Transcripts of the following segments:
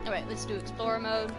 Alright, let's do Explorer mode.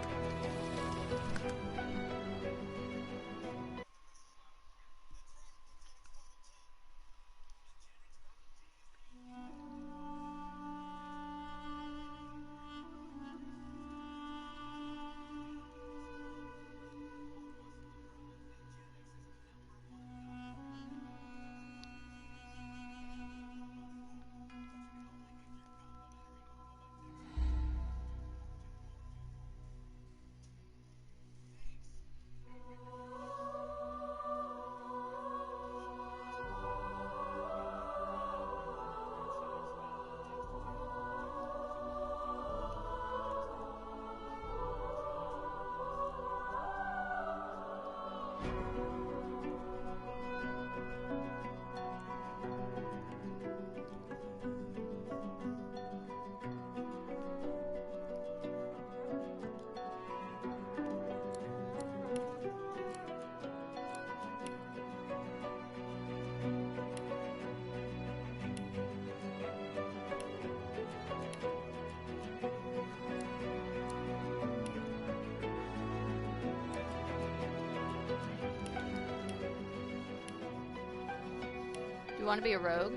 Do you want to be a rogue?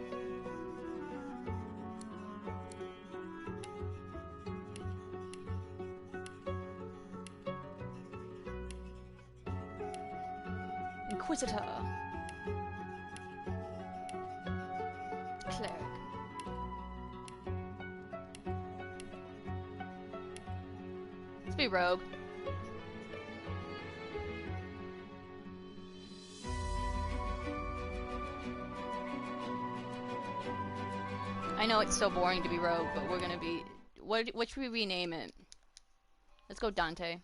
Inquisitor. Cleric. Let's be rogue. I know it's so boring to be rogue, but we're gonna be... What should we rename it? Let's go Dante.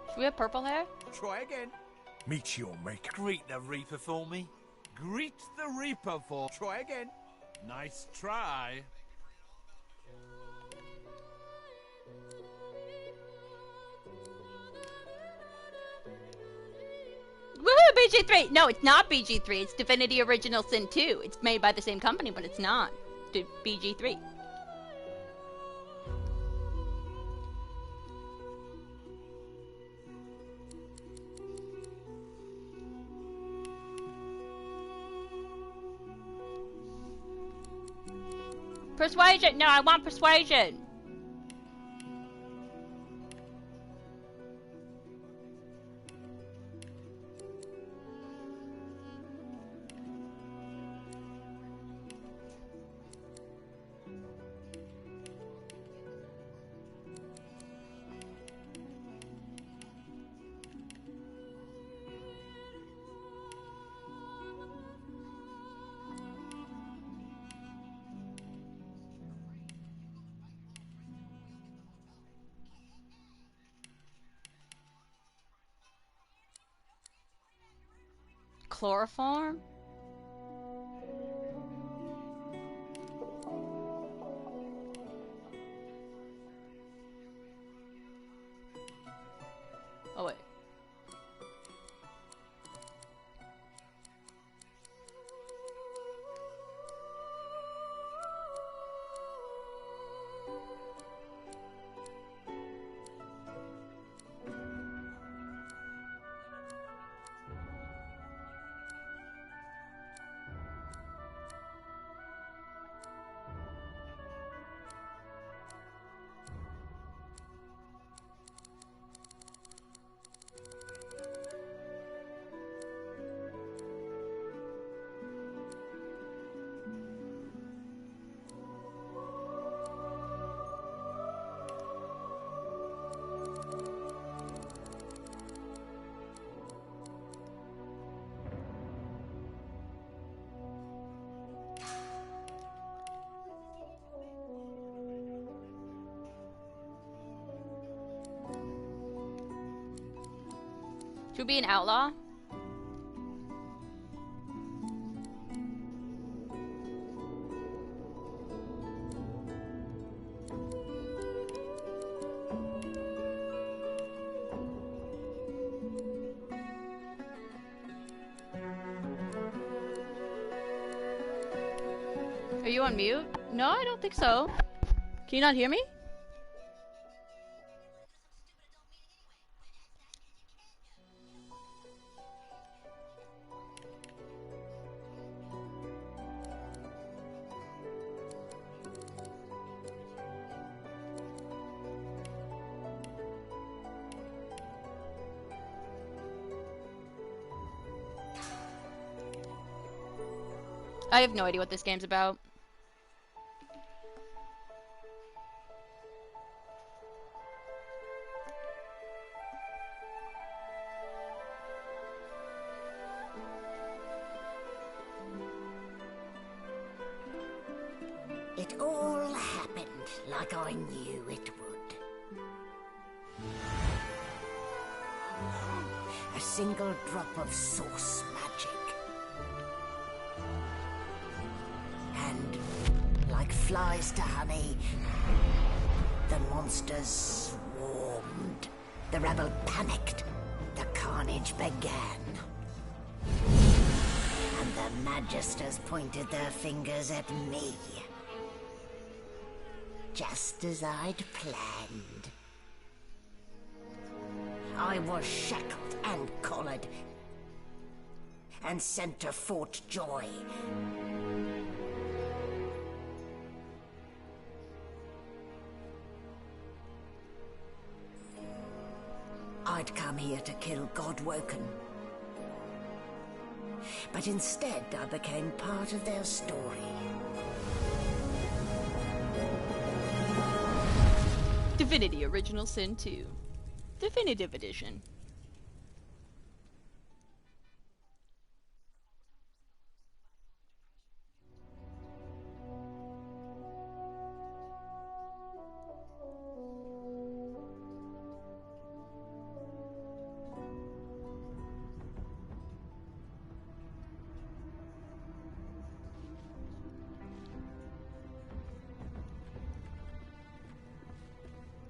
Do we have purple hair? Try again. Meet your maker. Greet the Reaper for me. Greet the Reaper for... Try again. Nice try. Woohoo, BG3! No, it's not BG3. It's Divinity Original Sin 2. It's made by the same company, but it's not BG3. Persuasion! No, I want persuasion! Chloroform? Oh wait. Should we be an outlaw? Are you on mute? No, I don't think so. Can you not hear me? I have no idea what this game's about. It all happened like I knew it would. A single drop of source magic. And, like flies to honey, the monsters swarmed. The rebel panicked. The carnage began. And the magisters pointed their fingers at me. Just as I'd planned. I was shackled and collared, and sent to Fort Joy. I'd come here to kill Godwoken. But instead, I became part of their story. Divinity Original Sin 2. Definitive Edition.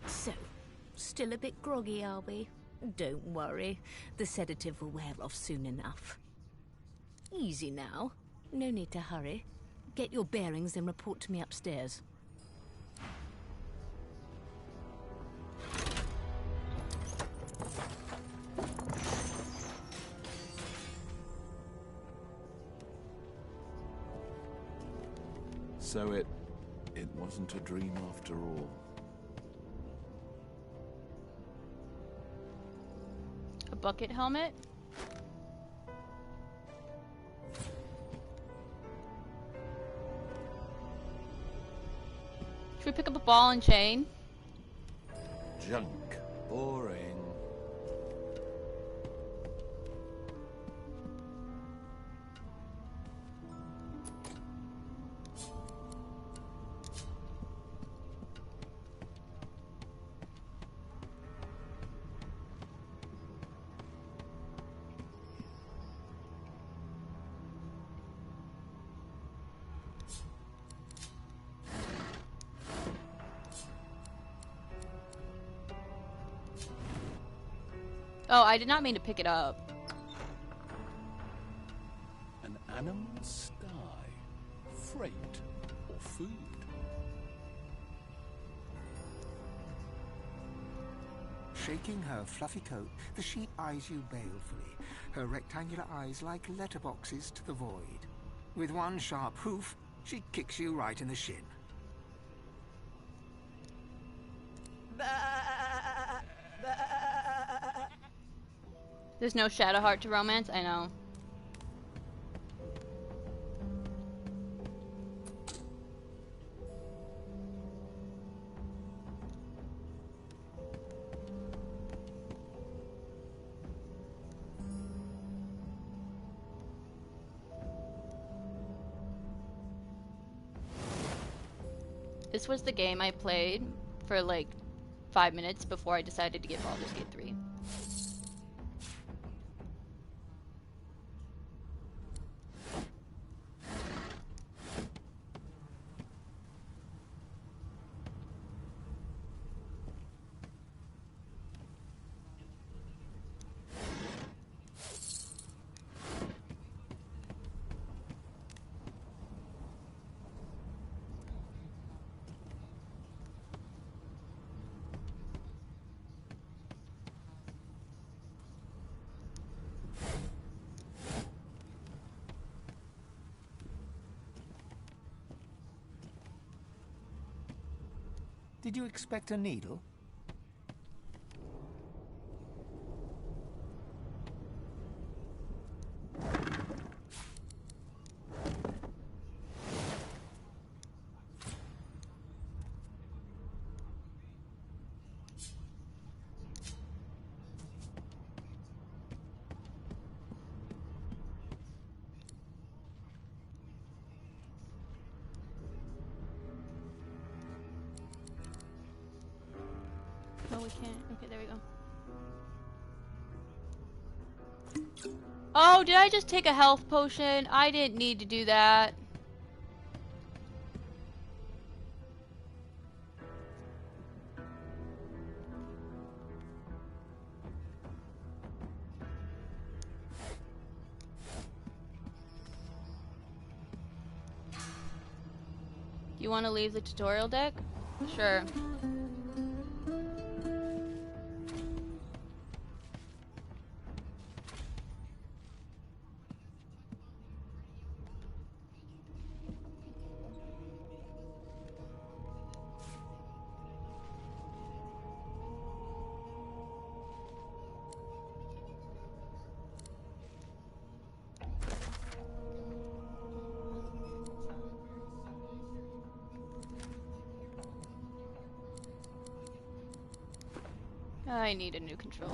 So, still a bit groggy, are we? Don't worry, the sedative will wear off soon enough. Easy now, no need to hurry. Get your bearings and report to me upstairs. So it wasn't a dream after all. A bucket helmet? Should we pick up a ball and chain? Junk. Boring. Oh, I did not mean to pick it up. An animal sty. Freight or food. Shaking her fluffy coat, the sheep eyes you balefully, her rectangular eyes like letterboxes to the void. With one sharp hoof, she kicks you right in the shin. There's no shadow heart to romance? I know. This was the game I played for like 5 minutes before I decided to get Baldur's Gate 3. Did you expect a needle? Oh, we can't. Okay, there we go. Oh, did I just take a health potion? I didn't need to do that. Do you want to leave the tutorial deck? Sure. I need a new controller.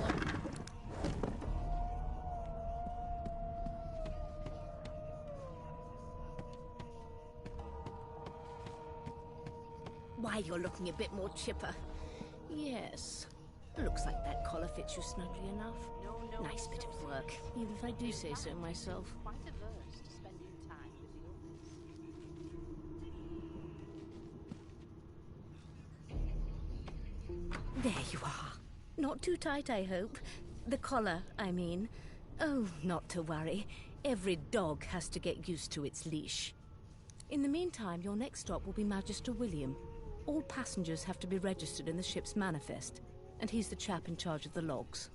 Why, you're looking a bit more chipper. Yes. Looks like that collar fits you snugly enough. Nice bit of work, even if I do say so myself. Quite averse to spending time with the others. There you are. Not too tight, I hope. The collar, I mean. Oh, not to worry. Every dog has to get used to its leash. In the meantime, your next stop will be Magister William. All passengers have to be registered in the ship's manifest, and he's the chap in charge of the logs.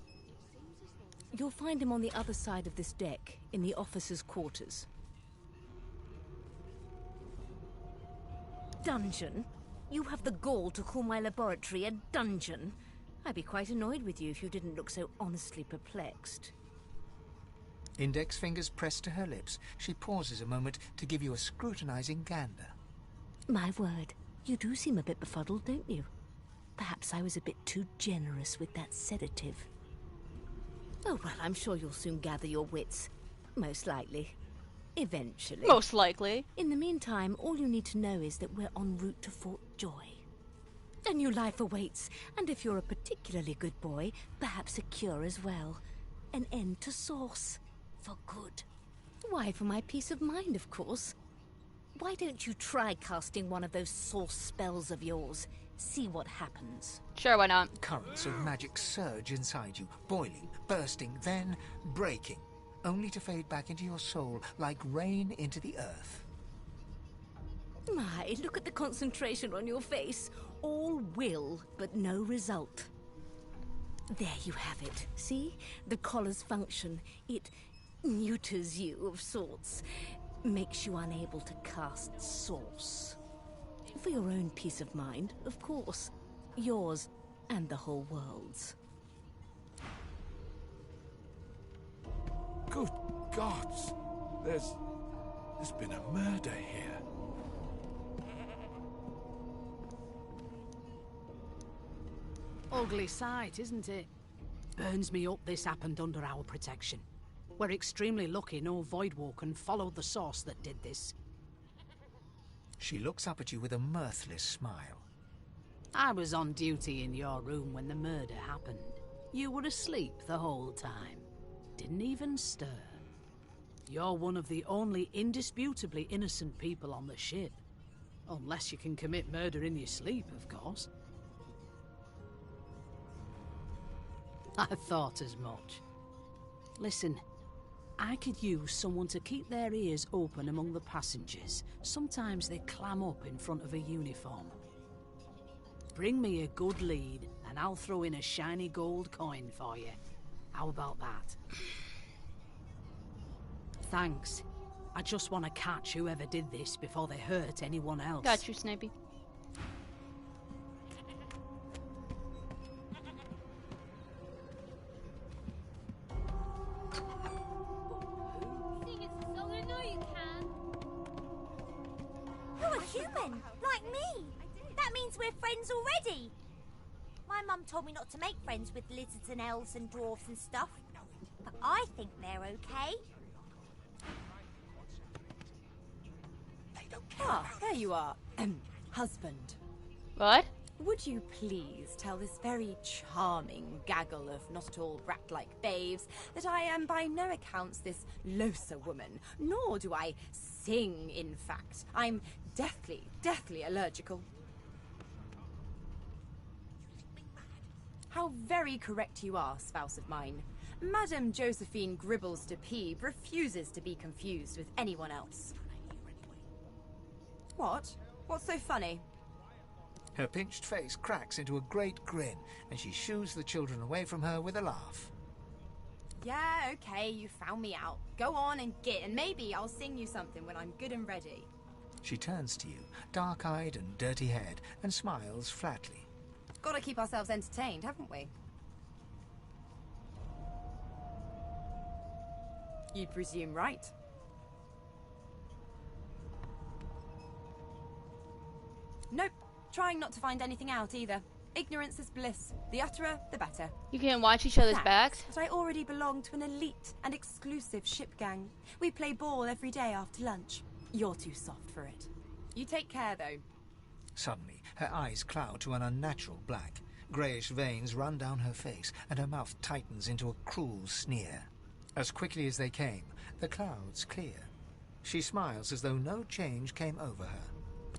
You'll find him on the other side of this deck, in the officers' quarters. Dungeon? You have the gall to call my laboratory a dungeon? I'd be quite annoyed with you if you didn't look so honestly perplexed. Index fingers pressed to her lips, she pauses a moment to give you a scrutinizing gander. My word, you do seem a bit befuddled, don't you? Perhaps I was a bit too generous with that sedative. Oh, well, I'm sure you'll soon gather your wits. Most likely. Eventually. Most likely. In the meantime, all you need to know is that we're en route to Fort Joy. A new life awaits, and if you're a particularly good boy, perhaps a cure as well. An end to sauce. For good. Why, for my peace of mind, of course. Why don't you try casting one of those sauce spells of yours? See what happens. Sure, why not? Currents of magic surge inside you, boiling, bursting, then breaking, only to fade back into your soul like rain into the earth. My, look at the concentration on your face. All will, but no result. There you have it. See? The collar's function. It neuters you of sorts. Makes you unable to cast sauce. For your own peace of mind, of course. Yours and the whole world's. Good gods! There's been a murder here. Ugly sight, isn't it? Burns me up this happened under our protection. We're extremely lucky no Voidwalker followed the source that did this. She looks up at you with a mirthless smile. I was on duty in your room when the murder happened. You were asleep the whole time. Didn't even stir. You're one of the only indisputably innocent people on the ship. Unless you can commit murder in your sleep, of course. I thought as much. Listen, I could use someone to keep their ears open among the passengers. Sometimes they clam up in front of a uniform. Bring me a good lead, and I'll throw in a shiny gold coin for you. How about that? Thanks. I just want to catch whoever did this before they hurt anyone else. Got you, Snipey. Sing us a song, I know you can. You're a human, like me. That means we're friends already. My mum told me not to make friends with lizards and elves and dwarves and stuff. But I think they're okay. Ah, there you are. Husband. What? Would you please tell this very charming gaggle of not-at-all brat-like babes that I am by no accounts this Losa woman, nor do I sing, in fact. I'm deathly allergical. How very correct you are, spouse of mine. Madame Josephine Gribbles de Peeb refuses to be confused with anyone else. What? What's so funny? Her pinched face cracks into a great grin, and she shoos the children away from her with a laugh. Yeah, okay, you found me out. Go on and git, and maybe I'll sing you something when I'm good and ready. She turns to you, dark-eyed and dirty-haired, and smiles flatly. Gotta keep ourselves entertained, haven't we? You'd presume right. Nope. Trying not to find anything out either. Ignorance is bliss. The utterer, the better. You can watch each other's Thanks, backs? But I already belong to an elite and exclusive ship gang. We play ball every day after lunch. You're too soft for it. You take care, though. Suddenly, her eyes cloud to an unnatural black. Greyish veins run down her face, and her mouth tightens into a cruel sneer. As quickly as they came, the clouds clear. She smiles as though no change came over her.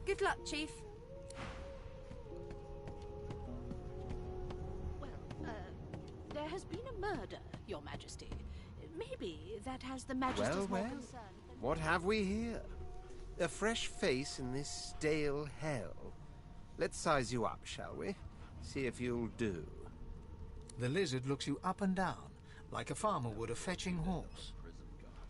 Good luck, Chief. There has been a murder, Your Majesty. Maybe that has the Majesty's more concern. What have we here? A fresh face in this stale hell. Let's size you up, shall we? See if you'll do. The lizard looks you up and down, like a farmer would a fetching horse.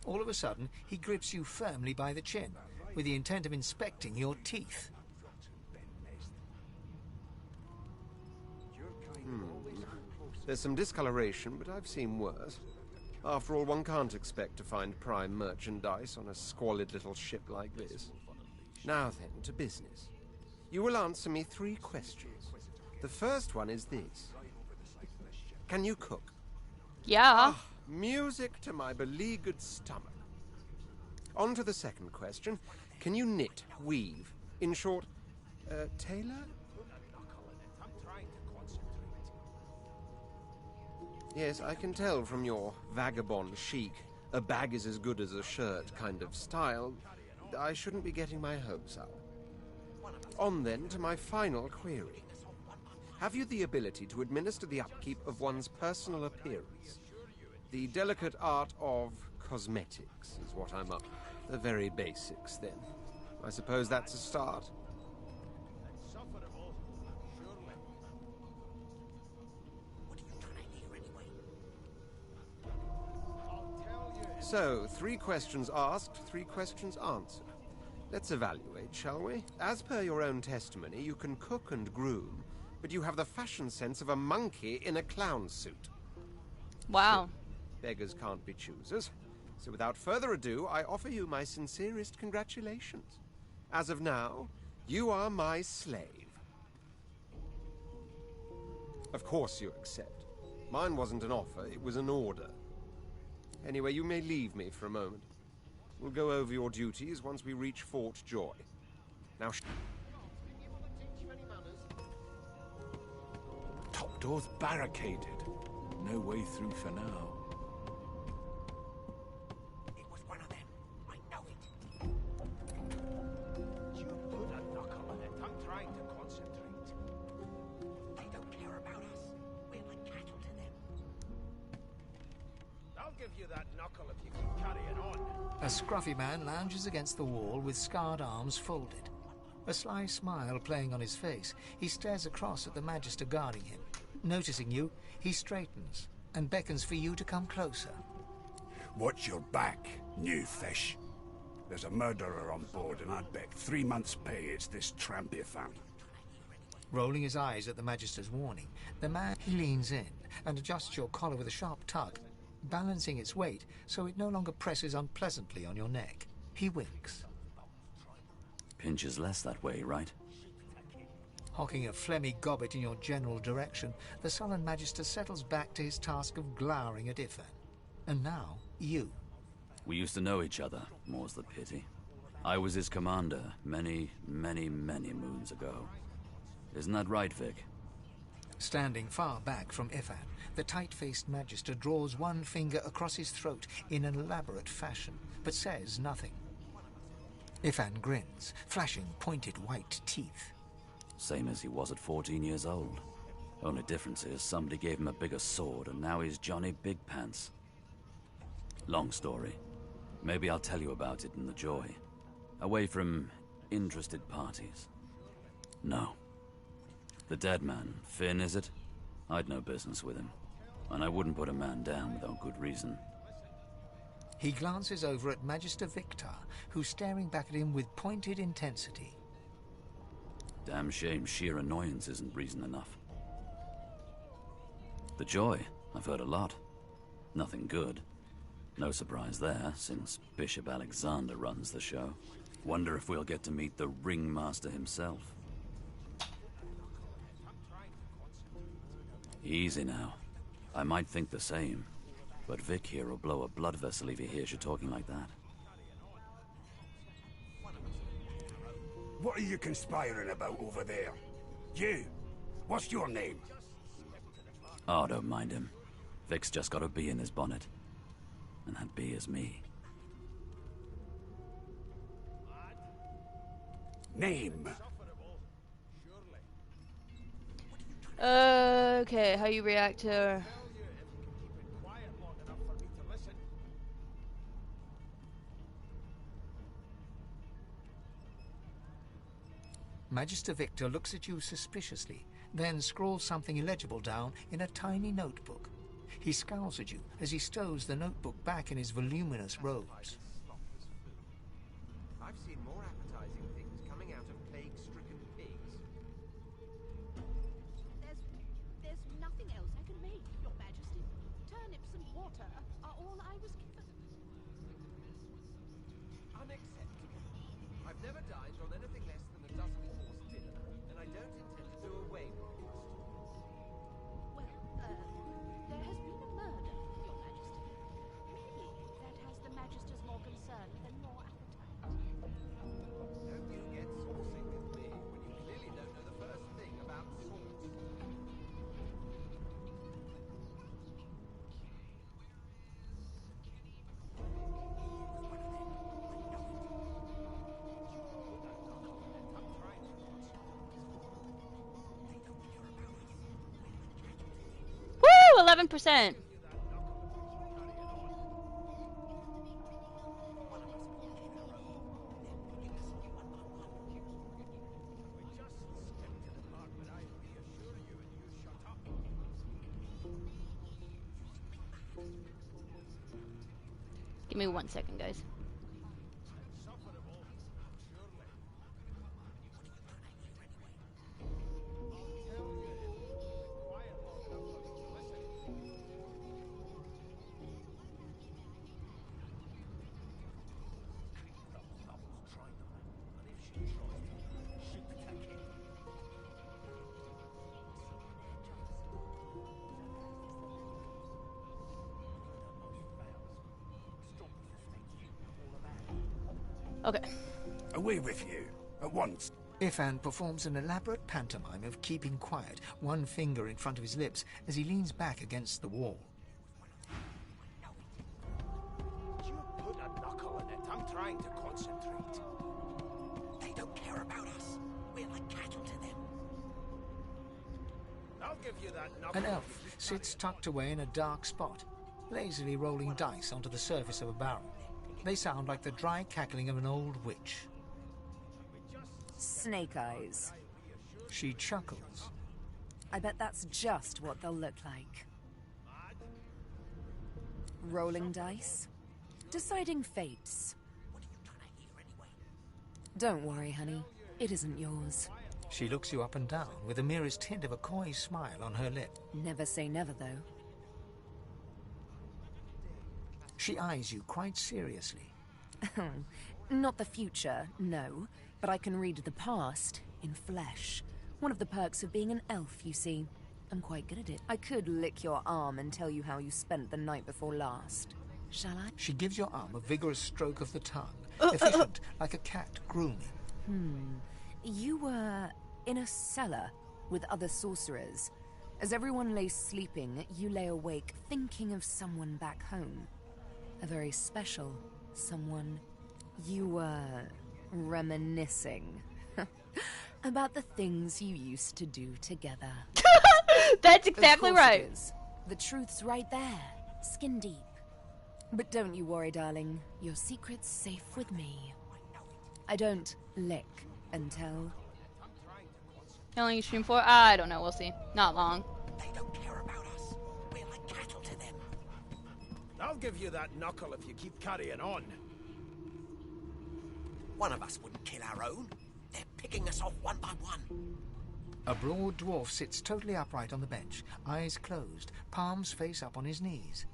All of a sudden, he grips you firmly by the chin, with the intent of inspecting your teeth. There's some discoloration, but I've seen worse. After all, one can't expect to find prime merchandise on a squalid little ship like this. Now then, to business. You will answer me 3 questions. The first one is this. Can you cook? Yeah. Music to my beleaguered stomach. On to the second question. Can you knit, weave? In short, tailor? Yes, I can tell from your vagabond chic, a bag is as good as a shirt kind of style. I shouldn't be getting my hopes up. On then to my final query. Have you the ability to administer the upkeep of one's personal appearance? The delicate art of cosmetics is what I'm up. The very basics, then. I suppose that's a start. So, 3 questions asked, 3 questions answered. Let's evaluate, shall we? As per your own testimony, you can cook and groom, but you have the fashion sense of a monkey in a clown suit. Wow. Beggars can't be choosers. So without further ado, I offer you my sincerest congratulations. As of now, you are my slave. Of course you accept. Mine wasn't an offer, it was an order. Anyway, you may leave me for a moment. We'll go over your duties once we reach Fort Joy. Now, Top door's barricaded. No way through for now. It was one of them. I know it. You put a knuckle on it. I'm trying to concentrate. They don't care about us. We're like cattle to them. I'll give you that knuckle if you keep carrying on. A scruffy man lounges against the wall with scarred arms folded. A sly smile playing on his face, he stares across at the Magister guarding him. Noticing you, he straightens and beckons for you to come closer. Watch your back, new fish. There's a murderer on board, and I'd bet 3 months' pay it's this tramp you found. Rolling his eyes at the Magister's warning, the man leans in and adjusts your collar with a sharp tug. balancing its weight so it no longer presses unpleasantly on your neck. He winks. Pinches less that way, right? Hocking a phlegmy gobbet in your general direction, the sullen Magister settles back to his task of glowering at Ifan. And now, you. We used to know each other, more's the pity. I was his commander many, many, many moons ago. Isn't that right, Vic? Standing far back from Ifan, the tight-faced Magister draws one finger across his throat in an elaborate fashion, but says nothing. Ifan grins, flashing pointed white teeth. Same as he was at 14 years old. Only difference is somebody gave him a bigger sword and now he's Johnny Big Pants. Long story. Maybe I'll tell you about it in the Joy. Away from interested parties. No. The dead man, Finn, is it? I'd no business with him. And I wouldn't put a man down without good reason. He glances over at Magister Victor, who's staring back at him with pointed intensity. Damn shame sheer annoyance isn't reason enough. The Joy, I've heard a lot. Nothing good. No surprise there, since Bishop Alexander runs the show. Wonder if we'll get to meet the ringmaster himself. Easy now. I might think the same, but Vic here will blow a blood vessel if he hears you talking like that. What are you conspiring about over there? You! What's your name? Oh, don't mind him. Vic's just got a bee in his bonnet. And that bee is me. Name? Okay, how you react to her? Magister Victor looks at you suspiciously, then scrawls something illegible down in a tiny notebook. He scowls at you as he stows the notebook back in his voluminous robes. I've seen more appetizing things coming out of plague-stricken pigs. There's nothing else I can make, Your Majesty. Turnips and water are all I was given. Unacceptable. I've never dined on anything less than a dozen-course dinner, and I don't intend to do away with it. Well, there has been a murder, Your Majesty. Maybe that has the Magister's more concern than more appetite. Don't you get saucy with me when you clearly don't know the first thing about sauce. Woo! 11%. Give me 1 second, guys. Okay. Away with you, at once. Ifan performs an elaborate pantomime of keeping quiet, one finger in front of his lips as he leans back against the wall. You put a knuckle in it. I'm trying to concentrate. They don't care about us. We're like cattle to them. I'll give you that knuckle. An elf sits tucked away in a dark spot, lazily rolling dice onto the surface of a barrel. They sound like the dry cackling of an old witch. Snake eyes. She chuckles. I bet that's just what they'll look like. Rolling dice. Deciding fates. Don't worry, honey. It isn't yours. She looks you up and down with the merest hint of a coy smile on her lip. Never say never, though. She eyes you quite seriously. Not the future, no. But I can read the past in flesh. One of the perks of being an elf, you see. I'm quite good at it. I could lick your arm and tell you how you spent the night before last. Shall I? She gives your arm a vigorous stroke of the tongue, efficient, like a cat grooming. You were in a cellar with other sorcerers. As everyone lay sleeping, you lay awake thinking of someone back home. A very special someone. You were reminiscing about the things you used to do together. That's exactly right. It is. The truth's right there, skin deep. But don't you worry, darling. Your secret's safe with me. I don't lick and tell. How long you stream for? I don't know. We'll see. Not long. They don't care about us. We're like cattle to them. I'll give you that knuckle if you keep carrying on. One of us wouldn't kill our own. They're picking us off one by one. A broad dwarf sits totally upright on the bench, eyes closed, palms face up on his knees.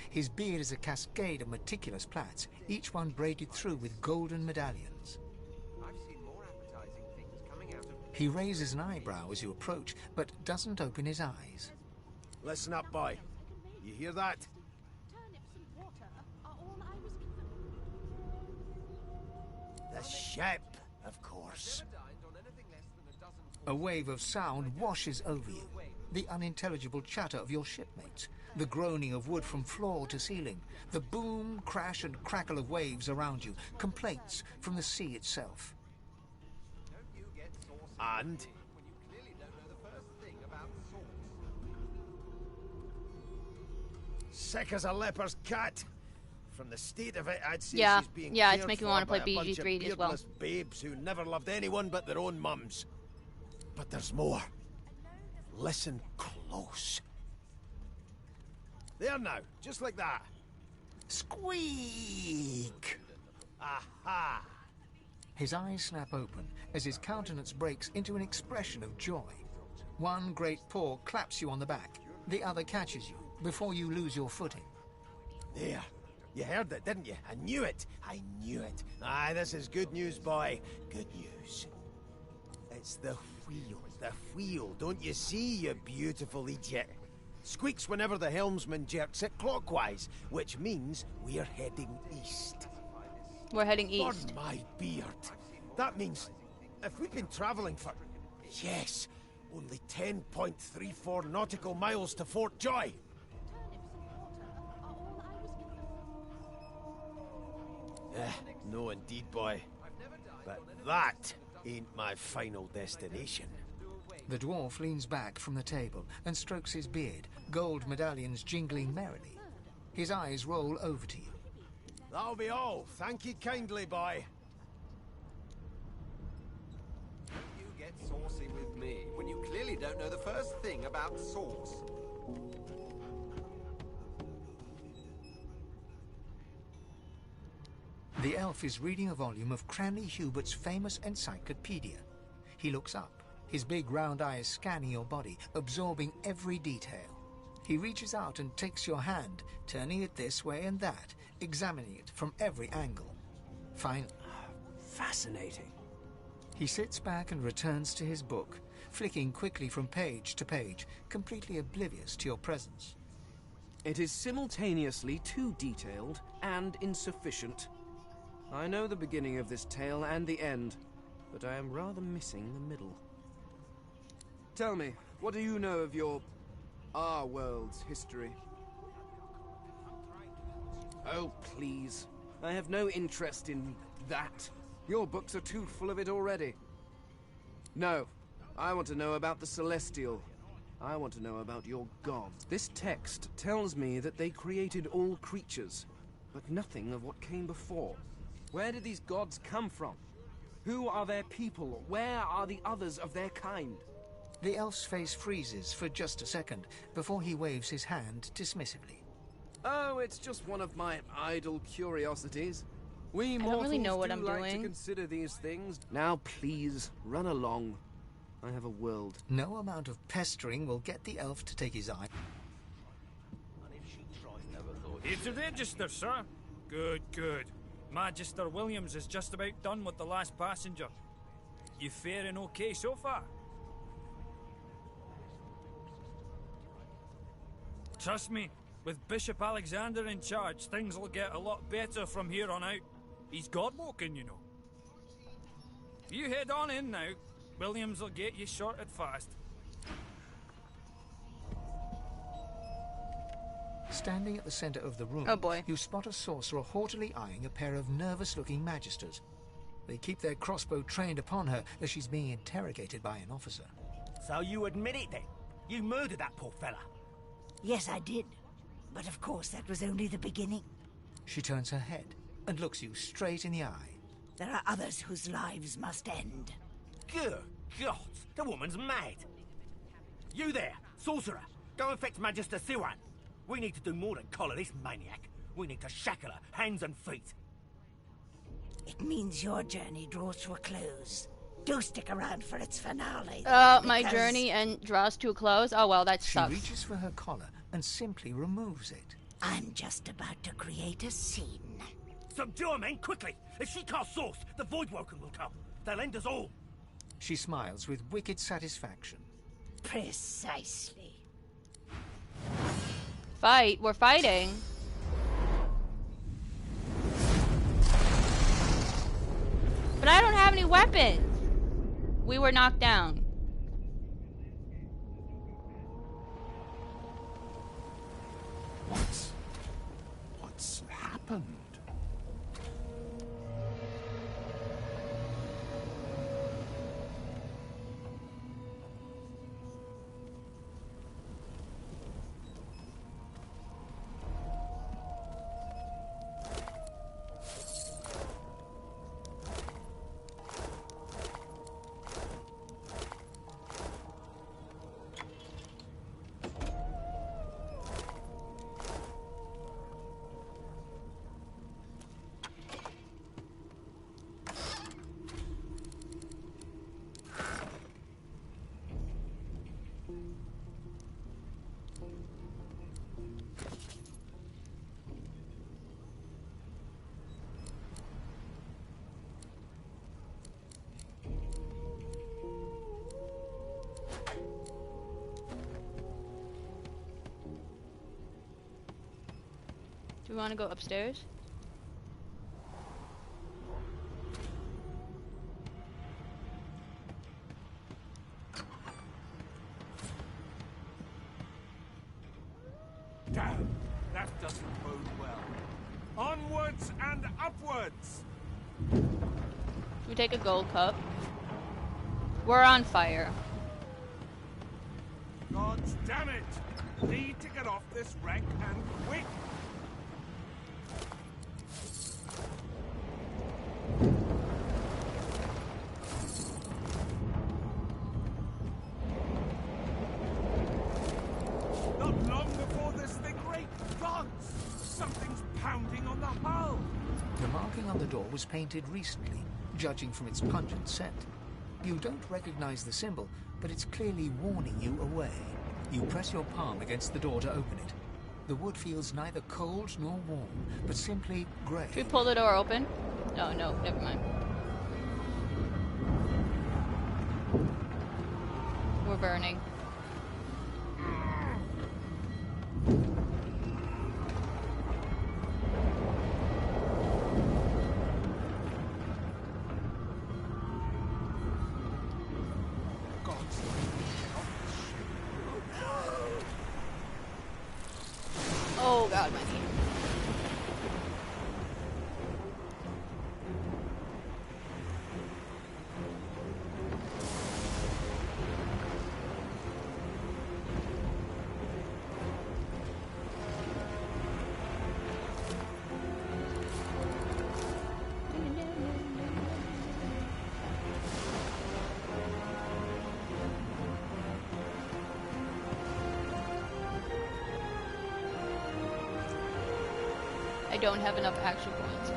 His beard is a cascade of meticulous plaits, each one braided through with golden medallions. I've seen more appetizing things coming out of... He raises an eyebrow as you approach, but doesn't open his eyes. Listen up, boy. You hear that? Turnips and water are all I was given. The ship, of course. A wave of sound washes over you. The unintelligible chatter of your shipmates, the groaning of wood from floor to ceiling, the boom, crash and crackle of waves around you, complaints from the sea itself. And? Sick as a leper's cat. From the state of it, I'd say she's being it's cared making me for want to play by a bunch of BG3 as well. beardless babes who never loved anyone but their own mums. But there's more. Listen close. There now, just like that. Squeak! Aha! His eyes snap open as his countenance breaks into an expression of joy. One great paw claps you on the back, the other catches you before you lose your footing. There. You heard it, didn't you? I knew it. I knew it. Aye, this is good news, boy. Good news. It's the wheel. The wheel. Don't you see, you beautiful idiot? Squeaks whenever the helmsman jerks it clockwise, which means we're heading east. We're heading east. For my beard. That means if we've been traveling for, yes, only 10.34 nautical miles to Fort Joy. No indeed, boy. But that ain't my final destination. The dwarf leans back from the table and strokes his beard, gold medallions jingling merrily. His eyes roll over to you. That'll be all. Thank you kindly, boy. You get saucy with me when you clearly don't know the first thing about sauce. The elf is reading a volume of Cranley Hubert's famous encyclopedia. He looks up, his big round eyes scanning your body, absorbing every detail. He reaches out and takes your hand, turning it this way and that, examining it from every angle. Fine. Fascinating. He sits back and returns to his book, flicking quickly from page to page, completely oblivious to your presence. It is simultaneously too detailed and insufficient. I know the beginning of this tale and the end, but I am rather missing the middle. Tell me, what do you know of our world's history? Oh, please. I have no interest in that. Your books are too full of it already. No, I want to know about the Celestial. I want to know about your gods. This text tells me that they created all creatures, but nothing of what came before. Where did these gods come from? Who are their people? Where are the others of their kind? The elf's face freezes for just a second before he waves his hand dismissively. Oh, it's just one of my idle curiosities. We I don't really know what I'm like doing. to consider these things. Now, please, run along. I have a world. No amount of pestering will get the elf to take his eye. And if she tries, never thought Here to the register, sir. Good, good. Magister Williams is just about done with the last passenger. You faring okay so far? Trust me, with Bishop Alexander in charge, things will get a lot better from here on out. He's God-woken, you know. You head on in now. Williams will get you sorted fast. Standing at the center of the room, oh boy, you spot a sorcerer haughtily eyeing a pair of nervous-looking magisters. They keep their crossbow trained upon her as she's being interrogated by an officer. So you admit it then? You murdered that poor fella? Yes, I did. But of course, that was only the beginning. She turns her head and looks you straight in the eye. There are others whose lives must end. Good God, the woman's mad. You there, sorcerer, go and fetch Magister Siwan. We need to do more than collar this maniac. We need to shackle her, hands and feet. It means your journey draws to a close. Do stick around for its finale. My journey draws to a close? Oh well, that sucks. She reaches for her collar and simply removes it. I'm just about to create a scene. Subdue her, men, quickly! If she casts Source, the Voidwoken will come. They'll end us all. She smiles with wicked satisfaction. Precisely. Fight? We're fighting. But I don't have any weapons. We were knocked down. What's happened? Do we want to go upstairs? Damn, that doesn't bode well. Onwards and upwards! Should we take a gold cup? We're on fire. God damn it! Need to get off this wreck and quick! Not long before this thing great gods! Something's pounding on the hull! The marking on the door was painted recently, judging from its pungent scent. You don't recognize the symbol, but it's clearly warning you away. You press your palm against the door to open it. The wood feels neither cold nor warm, but simply grey. Should we pull the door open? Oh, no, never mind. We're burning. Oh god, my knee. I don't have enough actual points.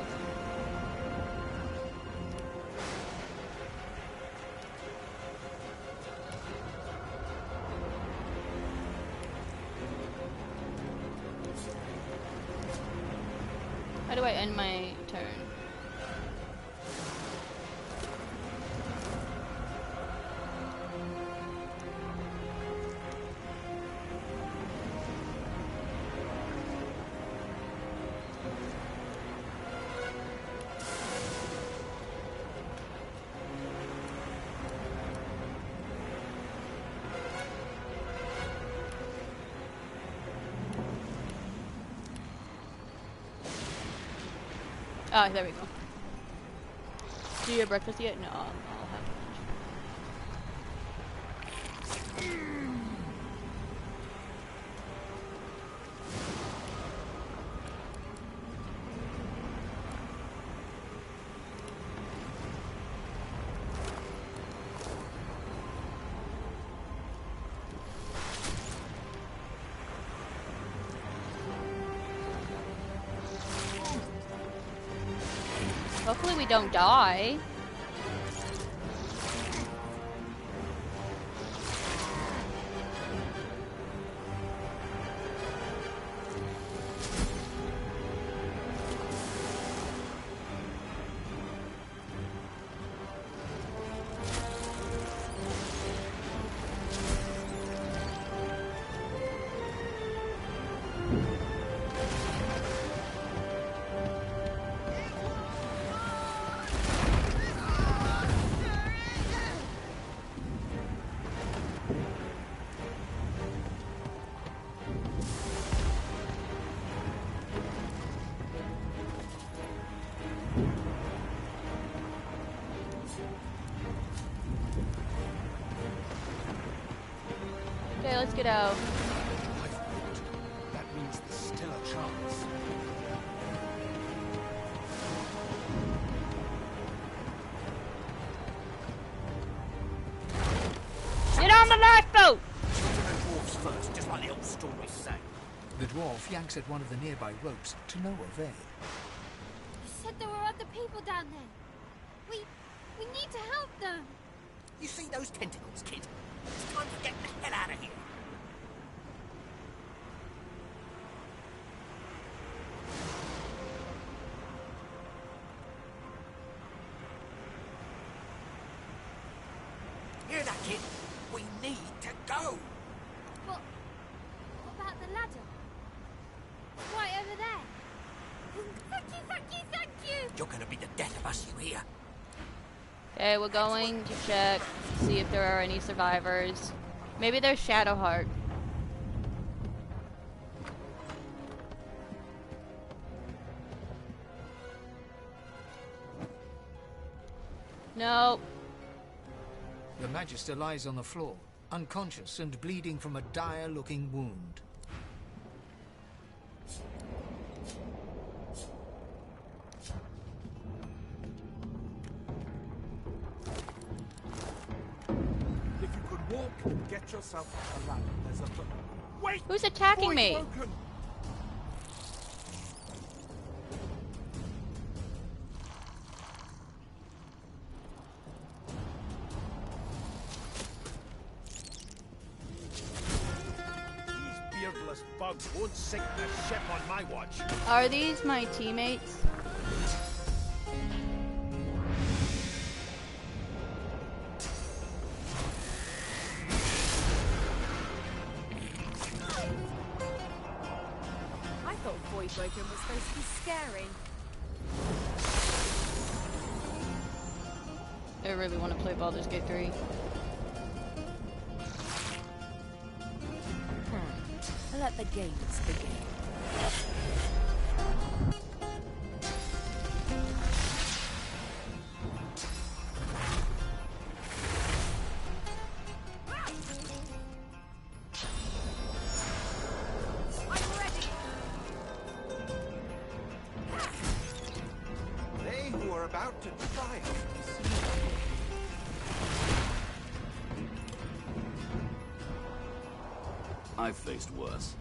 How do I end my turn? Oh, there we go. Do you have breakfast yet? No, I'll have lunch. Hopefully we don't die. Okay, let's get out. That means there's still a chance. Get on the lifeboat! The dwarves first, just like the old stories say. The dwarf yanks at one of the nearby ropes to no avail. You said there were other people down there. We need to help them. You see those tentacles, kid? It's time to get the hell out of here. Hear that, kid? We need to go. What about the ladder? It's right over there. Thank you, thank you, thank you. You're gonna be the death of us, you hear? Okay, we're going to check, see if there are any survivors. Maybe there's Shadowheart. No. The Magister lies on the floor, unconscious and bleeding from a dire-looking wound. If you could walk, get yourself a ladder. There's a foot. Wait! Who's attacking Void me? broken. These beardless bugs won't sink the ship on my watch. Are these my teammates? I thought Void Broken was supposed to be scary. I really want to play Baldur's Gate 3. Let the games begin. They who are about to triumph. I've faced worse.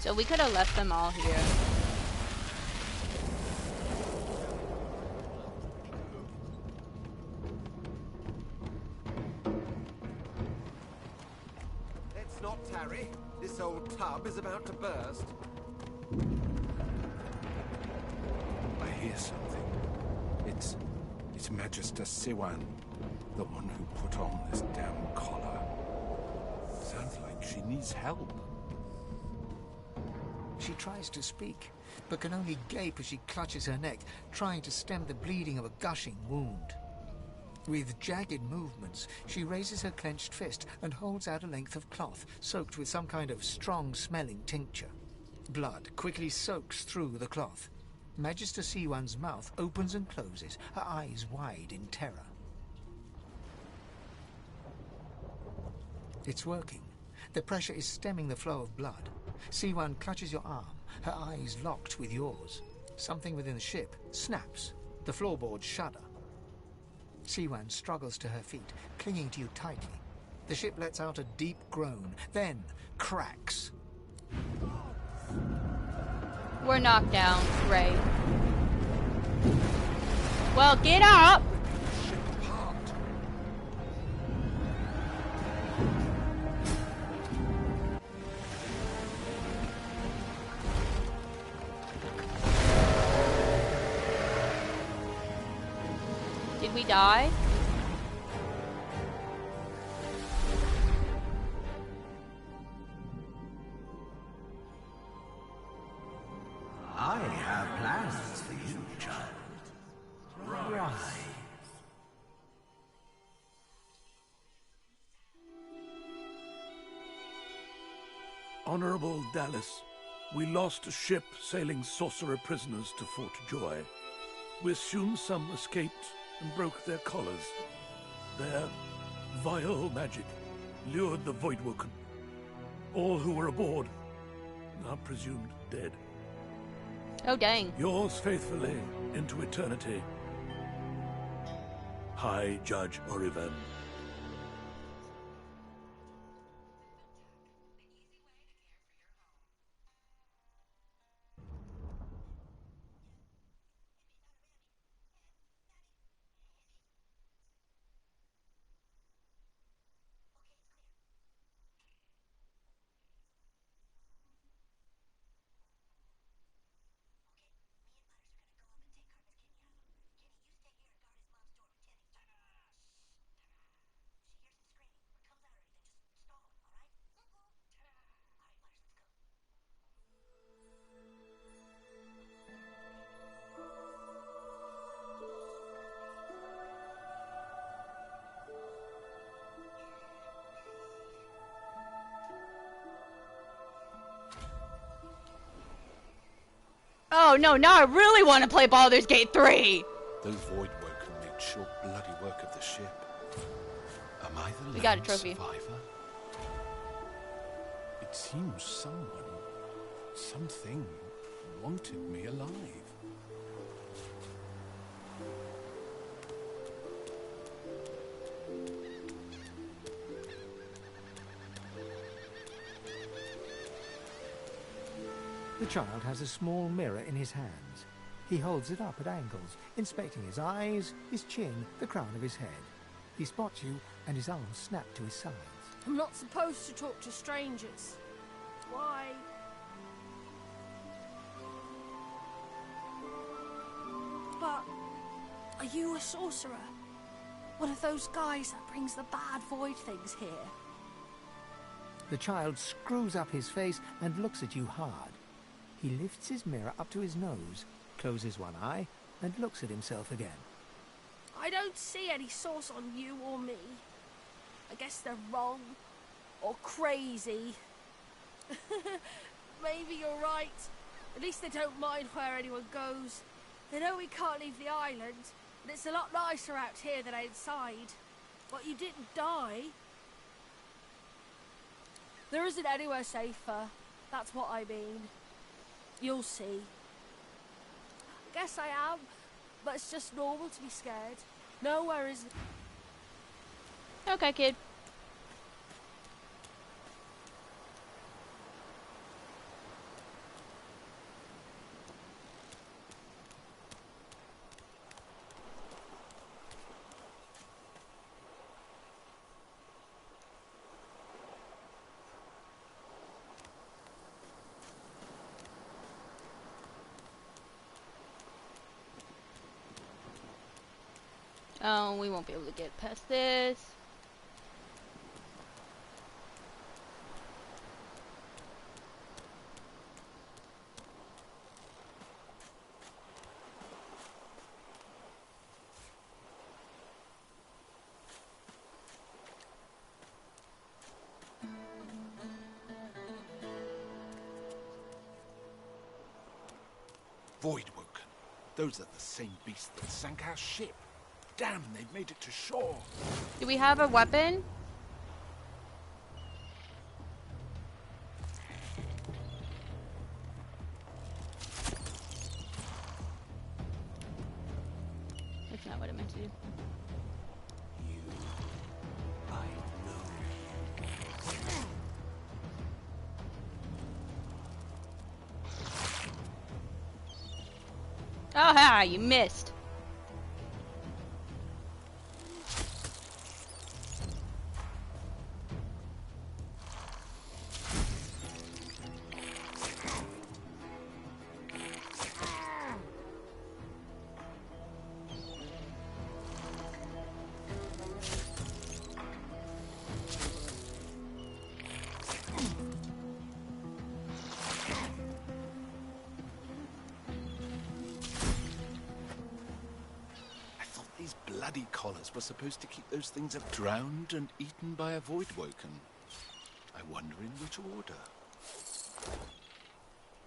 So we could have left them all here. Harry. This old tub is about to burst. I hear something. It's Magister Siwan, the one who put on this damn collar. Sounds like she needs help. She tries to speak, but can only gape as she clutches her neck, trying to stem the bleeding of a gushing wound. With jagged movements, she raises her clenched fist and holds out a length of cloth, soaked with some kind of strong-smelling tincture. Blood quickly soaks through the cloth. Magister Siwan's mouth opens and closes, her eyes wide in terror. It's working. The pressure is stemming the flow of blood. Siwan clutches your arm, her eyes locked with yours. Something within the ship snaps. The floorboards shudder. Siwan struggles to her feet, clinging to you tightly. The ship lets out a deep groan, then cracks. We're knocked down, Ray. Well, get up! Did we die? I have plans for you, child. Rise. Honorable Dallas, we lost a ship sailing sorcerer prisoners to Fort Joy. We assume some escaped and broke their collars. Their vile magic lured the Voidwoken. All who were aboard are presumed dead. Oh, dang. Yours faithfully into eternity, High Judge Oriven. Oh no, now I really want to play Baldur's Gate 3! Those Voidwoken made short bloody work of the ship. Am I the We got a lone trophy. survivor? It seems something wanted me alive. The child has a small mirror in his hands. He holds it up at angles, inspecting his eyes, his chin, the crown of his head. He spots you, and his arms snap to his sides. I'm not supposed to talk to strangers. Why? But are you a sorcerer? One of those guys that brings the bad void things here? The child screws up his face and looks at you hard. He lifts his mirror up to his nose, closes one eye, and looks at himself again. I don't see any source on you or me. I guess they're wrong. Or crazy. Maybe you're right. At least they don't mind where anyone goes. They know we can't leave the island, and it's a lot nicer out here than outside. But you didn't die. There isn't anywhere safer. That's what I mean. You'll see. I guess I am, but it's just normal to be scared. Nowhere is... Okay, kid. Oh, we won't be able to get past this. Voidwoken. Those are the same beasts that sank our ship. Damn, they've made it to shore. Do we have a weapon? That's not what I meant to do. Oh, ha! You missed. Bloody collars were supposed to keep those things drowned and eaten by a Voidwoken. I wonder in which order.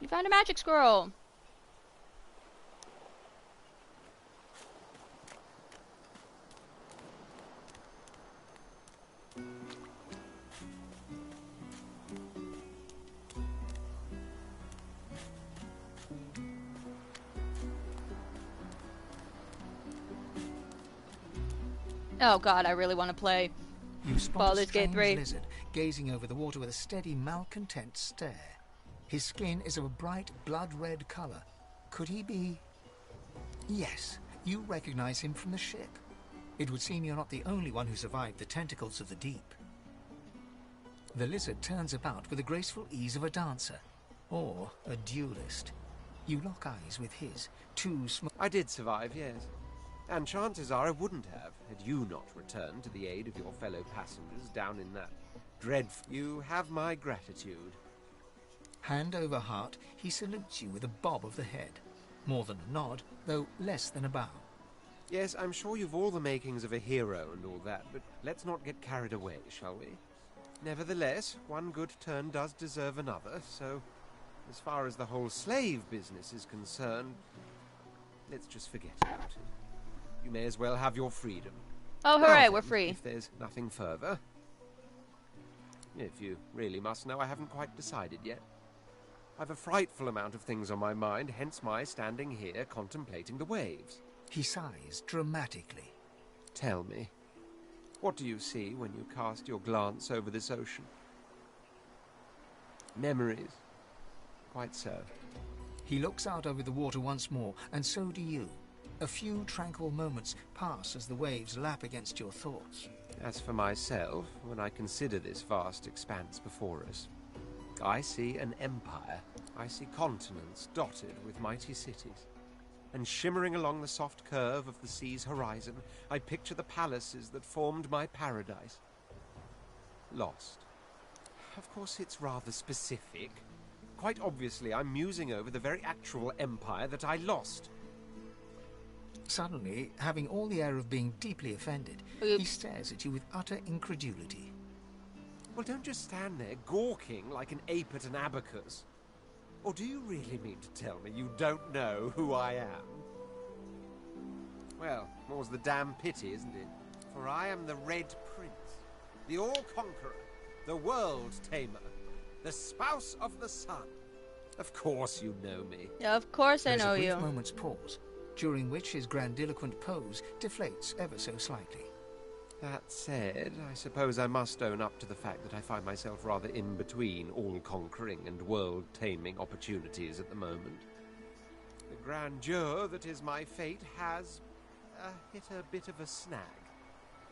You found a magic scroll. Oh god, I really want to play You spot Baldur's a Gate strange 3. lizard gazing over the water with a steady, malcontent stare. His skin is of a bright, blood-red color. Could he be... Yes, you recognize him from the ship. It would seem you're not the only one who survived the tentacles of the deep. The lizard turns about with the graceful ease of a dancer, or a duelist. You lock eyes with his, two small... I did survive, yes. And chances are I wouldn't have, had you not returned to the aid of your fellow passengers down in that dreadful... You have my gratitude. Hand over heart, he salutes you with a bob of the head. More than a nod, though less than a bow. Yes, I'm sure you've all the makings of a hero and all that, but let's not get carried away, shall we? Nevertheless, one good turn does deserve another, so as far as the whole slave business is concerned, let's just forget about it. You may as well have your freedom. Oh, hooray, Now we're then, free. If there's nothing further. If you really must know, I haven't quite decided yet. I've a frightful amount of things on my mind, hence my standing here contemplating the waves. He sighs dramatically. Tell me, what do you see when you cast your glance over this ocean? Memories. Quite so. He looks out over the water once more, and so do you. A few tranquil moments pass as the waves lap against your thoughts. As for myself, when I consider this vast expanse before us, I see an empire. I see continents dotted with mighty cities. And shimmering along the soft curve of the sea's horizon, I picture the palaces that formed my paradise. Lost. Of course, it's rather specific. Quite obviously, I'm musing over the very actual empire that I lost. Suddenly, having all the air of being deeply offended, he stares at you with utter incredulity. Well, don't just stand there gawking like an ape at an abacus. Or do you really mean to tell me you don't know who I am? Well, more's the damn pity, isn't it? For I am the Red Prince, the All-Conqueror, the World-Tamer, the Spouse of the Sun. Of course you know me. Yeah, of course I know you. There's a brief moment's pause, during which his grandiloquent pose deflates ever so slightly. That said, I suppose I must own up to the fact that I find myself rather in between all-conquering and world-taming opportunities at the moment. The grandeur that is my fate has hit a bit of a snag.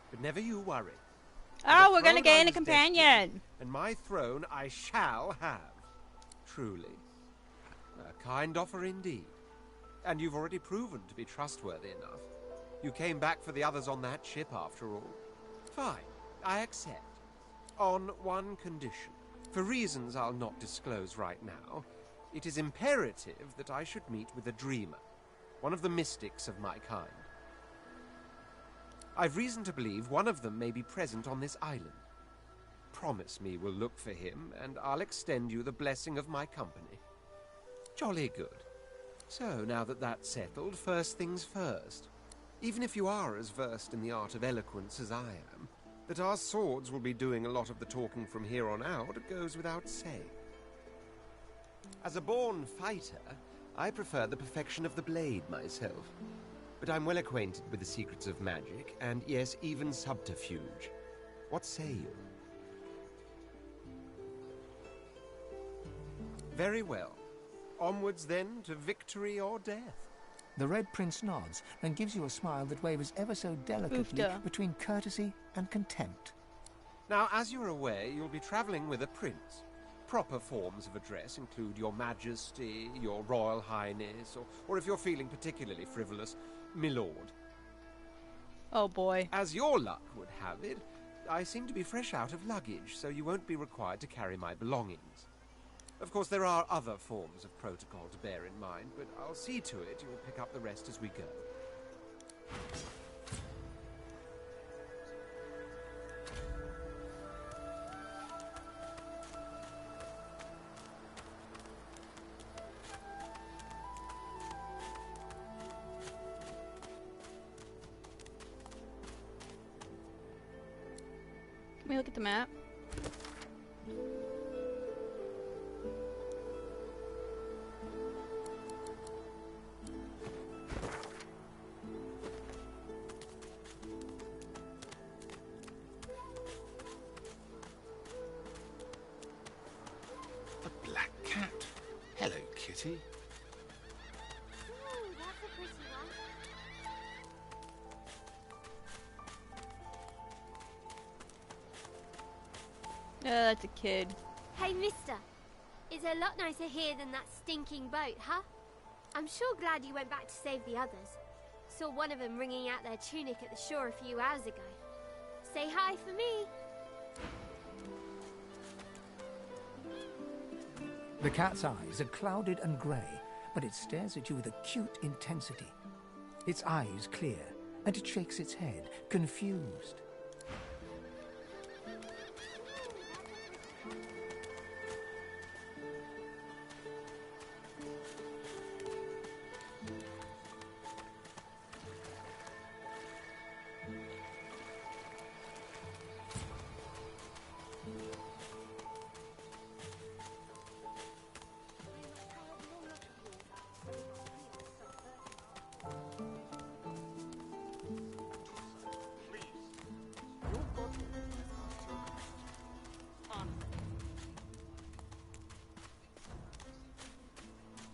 But never you worry. Oh, we're gonna gain a companion! And my throne I shall have. Truly. A kind offer indeed. And you've already proven to be trustworthy enough. You came back for the others on that ship, after all. Fine, I accept. On one condition. For reasons I'll not disclose right now, it is imperative that I should meet with a dreamer, one of the mystics of my kind. I've reason to believe one of them may be present on this island. Promise me we'll look for him, and I'll extend you the blessing of my company. Jolly good. So, now that that's settled, first things first. Even if you are as versed in the art of eloquence as I am, that our swords will be doing a lot of the talking from here on out goes without saying. As a born fighter, I prefer the perfection of the blade myself. But I'm well acquainted with the secrets of magic, and yes, even subterfuge. What say you? Very well. Onwards, then, to victory or death. The Red Prince nods and gives you a smile that wavers ever so delicately between courtesy and contempt. Now, as you're aware, you'll be travelling with a prince. Proper forms of address include Your Majesty, Your Royal Highness, or if you're feeling particularly frivolous, My Lord. Oh boy. As your luck would have it, I seem to be fresh out of luggage, so you won't be required to carry my belongings. Of course, there are other forms of protocol to bear in mind, but I'll see to it you'll pick up the rest as we go. Can we look at the map? A black cat. Hello, kitty. Ooh, that's a pretty one. That's a kid. Hey, mister. It's a lot nicer here than that stinking boat, huh? I'm sure glad you went back to save the others. Saw one of them wringing out their tunic at the shore a few hours ago. Say hi for me. The cat's eyes are clouded and grey, but it stares at you with acute intensity. Its eyes clear, and it shakes its head, confused.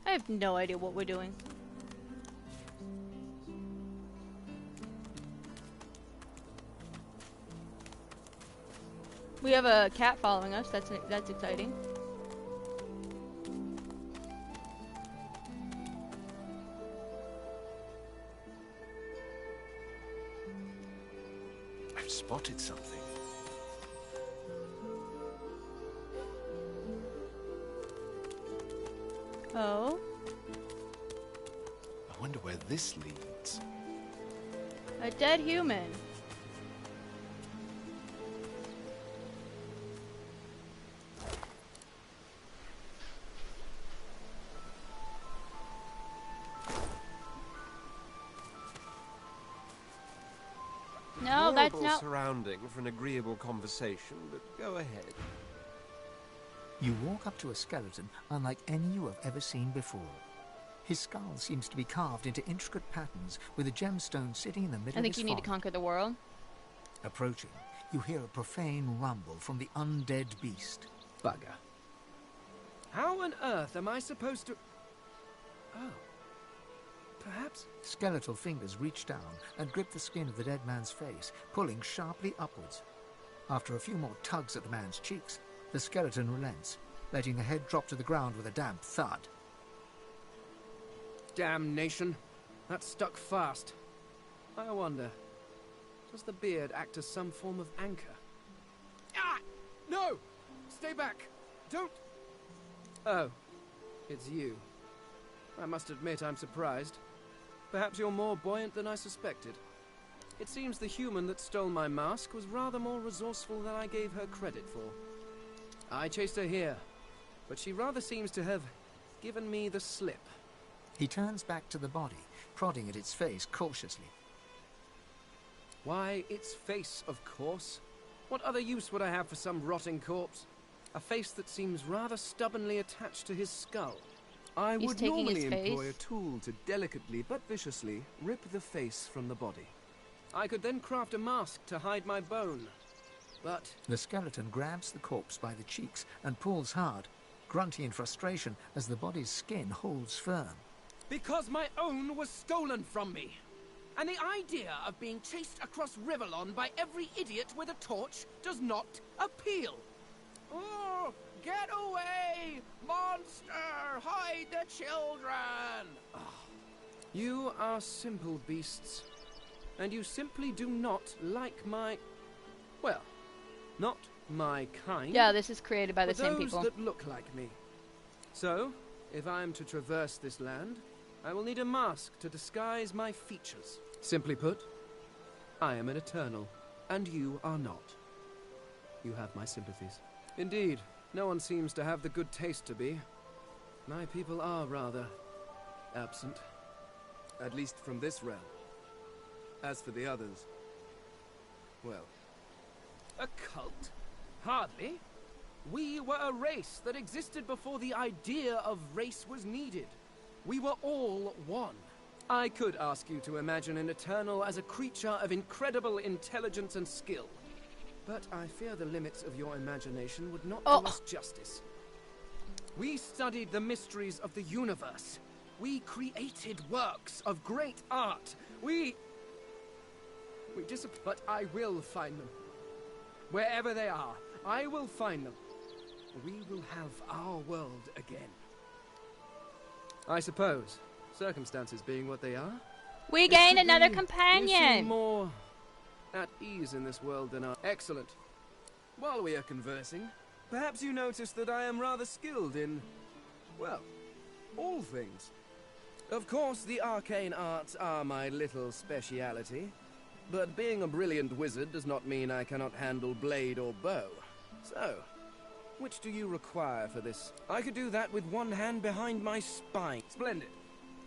I have no idea what we're doing. We have a cat following us. That's exciting. I've spotted something. Oh? I wonder where this leads. A dead human. No, that's Horrible not. surrounding for an agreeable conversation, but go ahead. You walk up to a skeleton unlike any you have ever seen before. His skull seems to be carved into intricate patterns, with a gemstone sitting in the middle of his I think you need to conquer the world. Approaching, you hear a profane rumble from the undead beast. Bugger. How on earth am I supposed to... Oh. Perhaps... Skeletal fingers reach down and grip the skin of the dead man's face, pulling sharply upwards. After a few more tugs at the man's cheeks, the skeleton relents, letting the head drop to the ground with a damp thud. Damnation. That stuck fast. I wonder, does the beard act as some form of anchor? Ah! No! Stay back! Don't... Oh, it's you. I must admit I'm surprised. Perhaps you're more buoyant than I suspected. It seems the human that stole my mask was rather more resourceful than I gave her credit for. I chased her here, but she rather seems to have given me the slip. He turns back to the body, prodding at its face cautiously. Why, its face, of course. What other use would I have for some rotting corpse? A face that seems rather stubbornly attached to his skull. I would normally employ a tool to delicately but viciously rip the face from the body. I could then craft a mask to hide my bone. But... The skeleton grabs the corpse by the cheeks and pulls hard, grunting in frustration as the body's skin holds firm. Because my own was stolen from me. And the idea of being chased across Rivellon by every idiot with a torch does not appeal. Oh, get away! Monster! Hide the children! Oh. You are simple beasts. And you simply do not like my... Well, not my kind. Yeah, this is created by the same those people. That look like me. So, if I am to traverse this land, I will need a mask to disguise my features. Simply put, I am an Eternal, and you are not. You have my sympathies. Indeed, no one seems to have the good taste to be. My people are rather absent. At least from this realm. As for the others, well... A cult? Hardly. We were a race that existed before the idea of race was needed. We were all one. I could ask you to imagine an Eternal as a creature of incredible intelligence and skill. But I fear the limits of your imagination would not do us justice. We studied the mysteries of the universe. We created works of great art. But I will find them. Wherever they are, I will find them. We will have our world again. I suppose, circumstances being what they are, we gain another you companion. seem more at ease in this world than I. Excellent. While we are conversing, perhaps you notice that I am rather skilled in, well, all things. Of course, the arcane arts are my little speciality. But being a brilliant wizard does not mean I cannot handle blade or bow. So, which do you require for this? I could do that with one hand behind my spine. Splendid.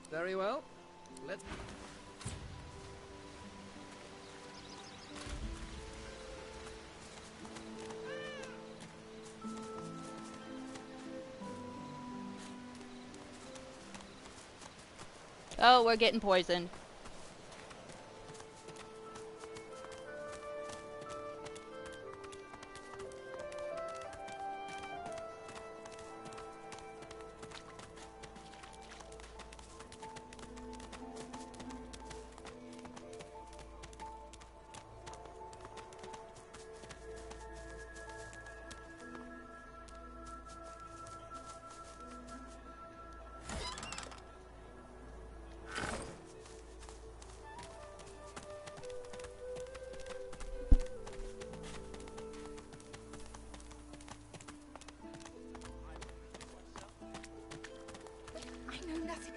Very well. Let's... Oh, we're getting poisoned.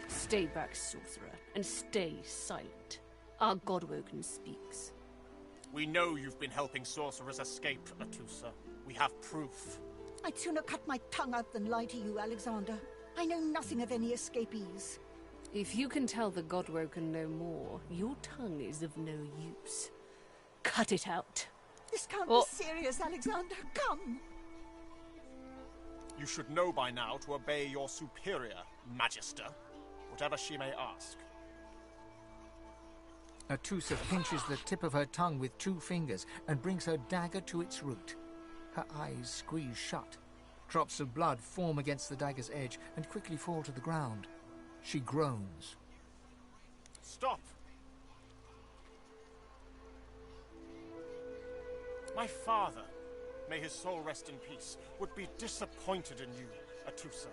Stay back, sorcerer, and stay silent. Our Godwoken speaks. We know you've been helping sorcerers escape, Atusa. We have proof. I'd sooner cut my tongue out than lie to you, Alexander. I know nothing of any escapees. If you can tell the Godwoken no more, your tongue is of no use. Cut it out. This can't be serious, Alexander. Come! You should know by now to obey your superior, Magister, whatever she may ask. Atusa pinches the tip of her tongue with 2 fingers and brings her dagger to its root. Her eyes squeeze shut. Drops of blood form against the dagger's edge and quickly fall to the ground. She groans. Stop! My father, may his soul rest in peace, would be disappointed in you, Atusa.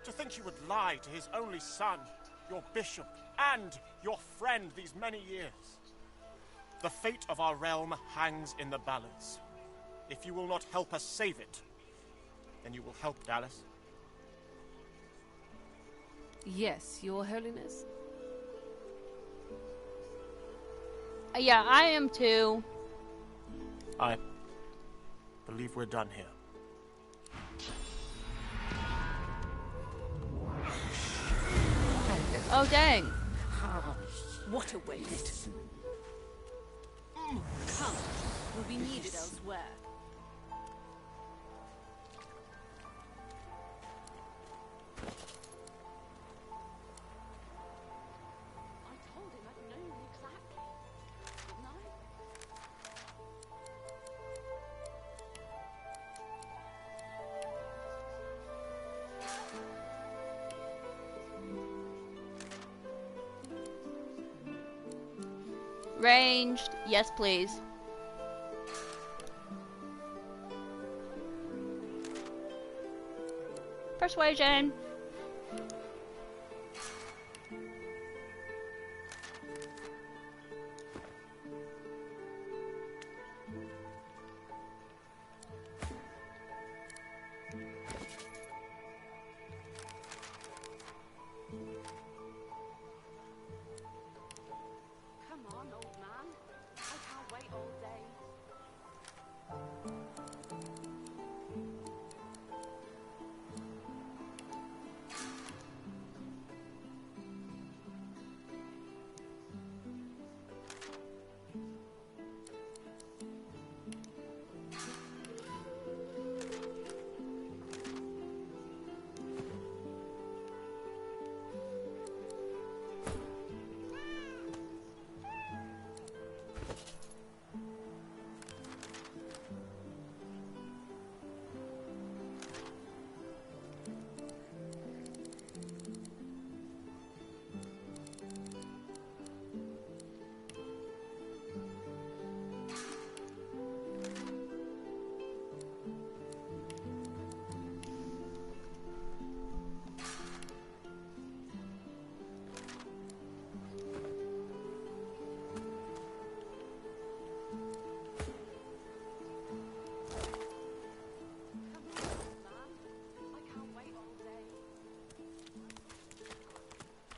To think you would lie to his only son. your bishop, and your friend these many years. The fate of our realm hangs in the balance. If you will not help us save it, then you will help Dallas. Yes, Your Holiness. Yeah, I am too. I believe we're done here. Oh, dang. What a waste. Come, we'll be needed elsewhere. I told him I'd known exactly, didn't I? Ranged. Yes, please. Persuasion. Come on, old man. I can't wait all day.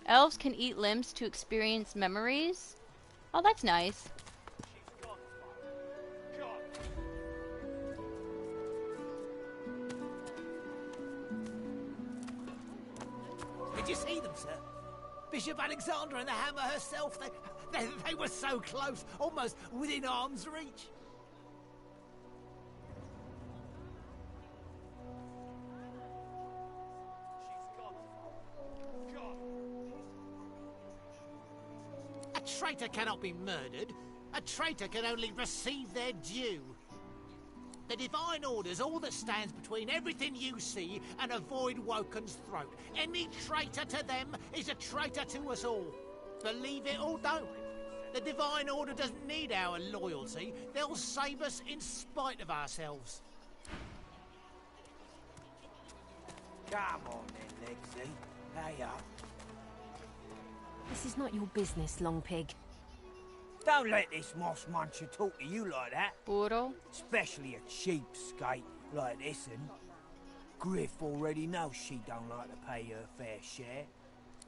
Elves can eat limbs to experience memories. Oh, that's nice. Did you see them, sir? Bishop Alexander and the Hammer herself, they were so close, almost within arm's reach. A traitor cannot be murdered. A traitor can only receive their due. The Divine Order's all that stands between everything you see and a Void Woken's throat. Any traitor to them is a traitor to us all. Believe it or don't. The Divine Order doesn't need our loyalty. They'll save us in spite of ourselves. Come on then, Lexi. Hey up. This is not your business, Long Pig. Don't let this moss muncher talk to you like that. Burro. Especially a cheapskate like this one. Griff already knows she don't like to pay her fair share.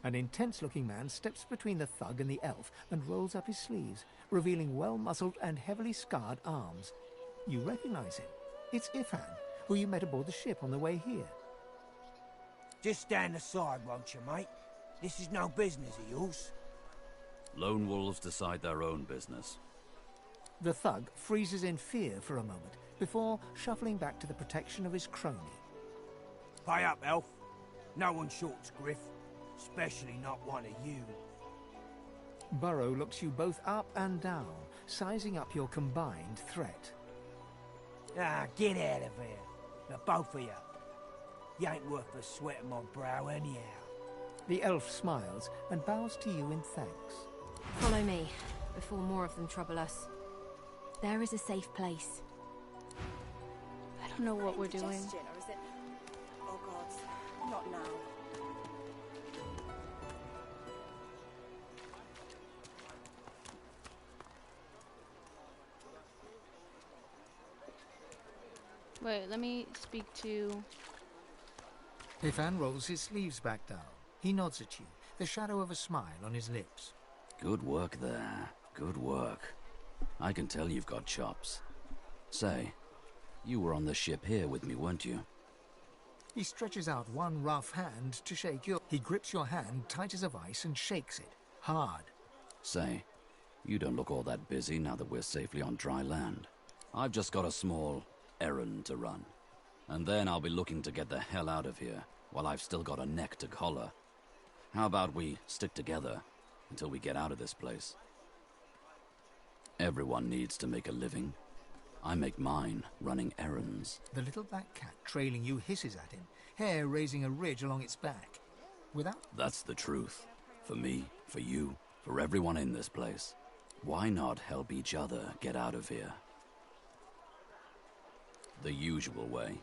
An intense-looking man steps between the thug and the elf and rolls up his sleeves, revealing well-muscled and heavily scarred arms. You recognize him. It's Ifan, who you met aboard the ship on the way here. Just stand aside, won't you, mate? This is no business of yours. Lone wolves decide their own business. The thug freezes in fear for a moment before shuffling back to the protection of his crony. Pay up, elf. No one shorts Griff, especially not one of you. Burrow looks you both up and down, sizing up your combined threat. Ah, get out of here. The both of you. You ain't worth the sweat of my brow anyhow. The elf smiles and bows to you in thanks. Follow me, before more of them trouble us. There is a safe place. I don't know what we're doing. Or is it... Oh, God. Not now. Wait, let me speak to... Ifan rolls his sleeves back down. He nods at you, the shadow of a smile on his lips. Good work there. Good work. I can tell you've got chops. Say, you were on the ship here with me, weren't you? He stretches out one rough hand to shake your... He grips your hand tight as a vice and shakes it, hard. Say, you don't look all that busy now that we're safely on dry land. I've just got a small errand to run. And then I'll be looking to get the hell out of here, while I've still got a neck to collar. How about we stick together until we get out of this place? Everyone needs to make a living. I make mine running errands. The little black cat trailing you hisses at him, hair raising a ridge along its back. Without... That's the truth. For me, for you, for everyone in this place. Why not help each other get out of here? The usual way.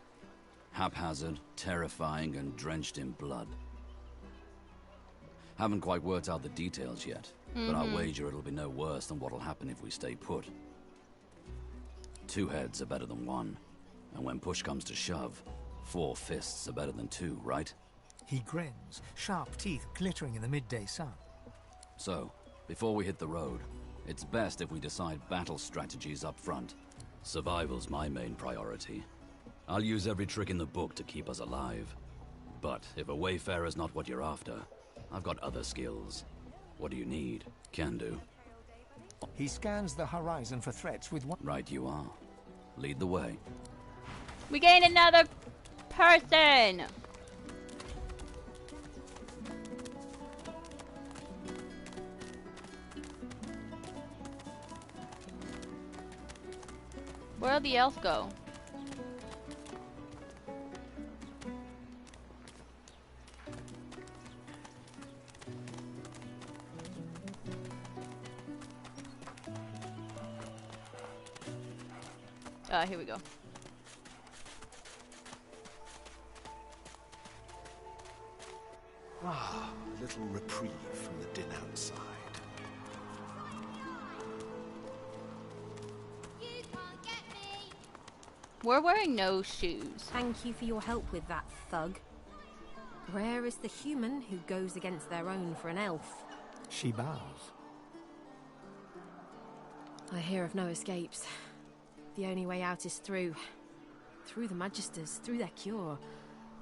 Haphazard, terrifying, and drenched in blood. Haven't quite worked out the details yet, but I'll wager it'll be no worse than what'll happen if we stay put. 2 heads are better than 1, and when push comes to shove, 4 fists are better than 2, right? He grins, sharp teeth glittering in the midday sun. So, before we hit the road, it's best if we decide battle strategies up front. Survival's my main priority. I'll use every trick in the book to keep us alive. But if a wayfarer's not what you're after, I've got other skills. What do you need? Can do. He scans the horizon for threats with one... Right you are. Lead the way. We gain another person! Where'd the elf go? Here we go. Ah, a little reprieve from the din outside. We're wearing no shoes. Thank you for your help with that, thug. Rare is the human who goes against their own for an elf. She bows. I hear of no escapes. The only way out is through. Through the Magisters, through their cure.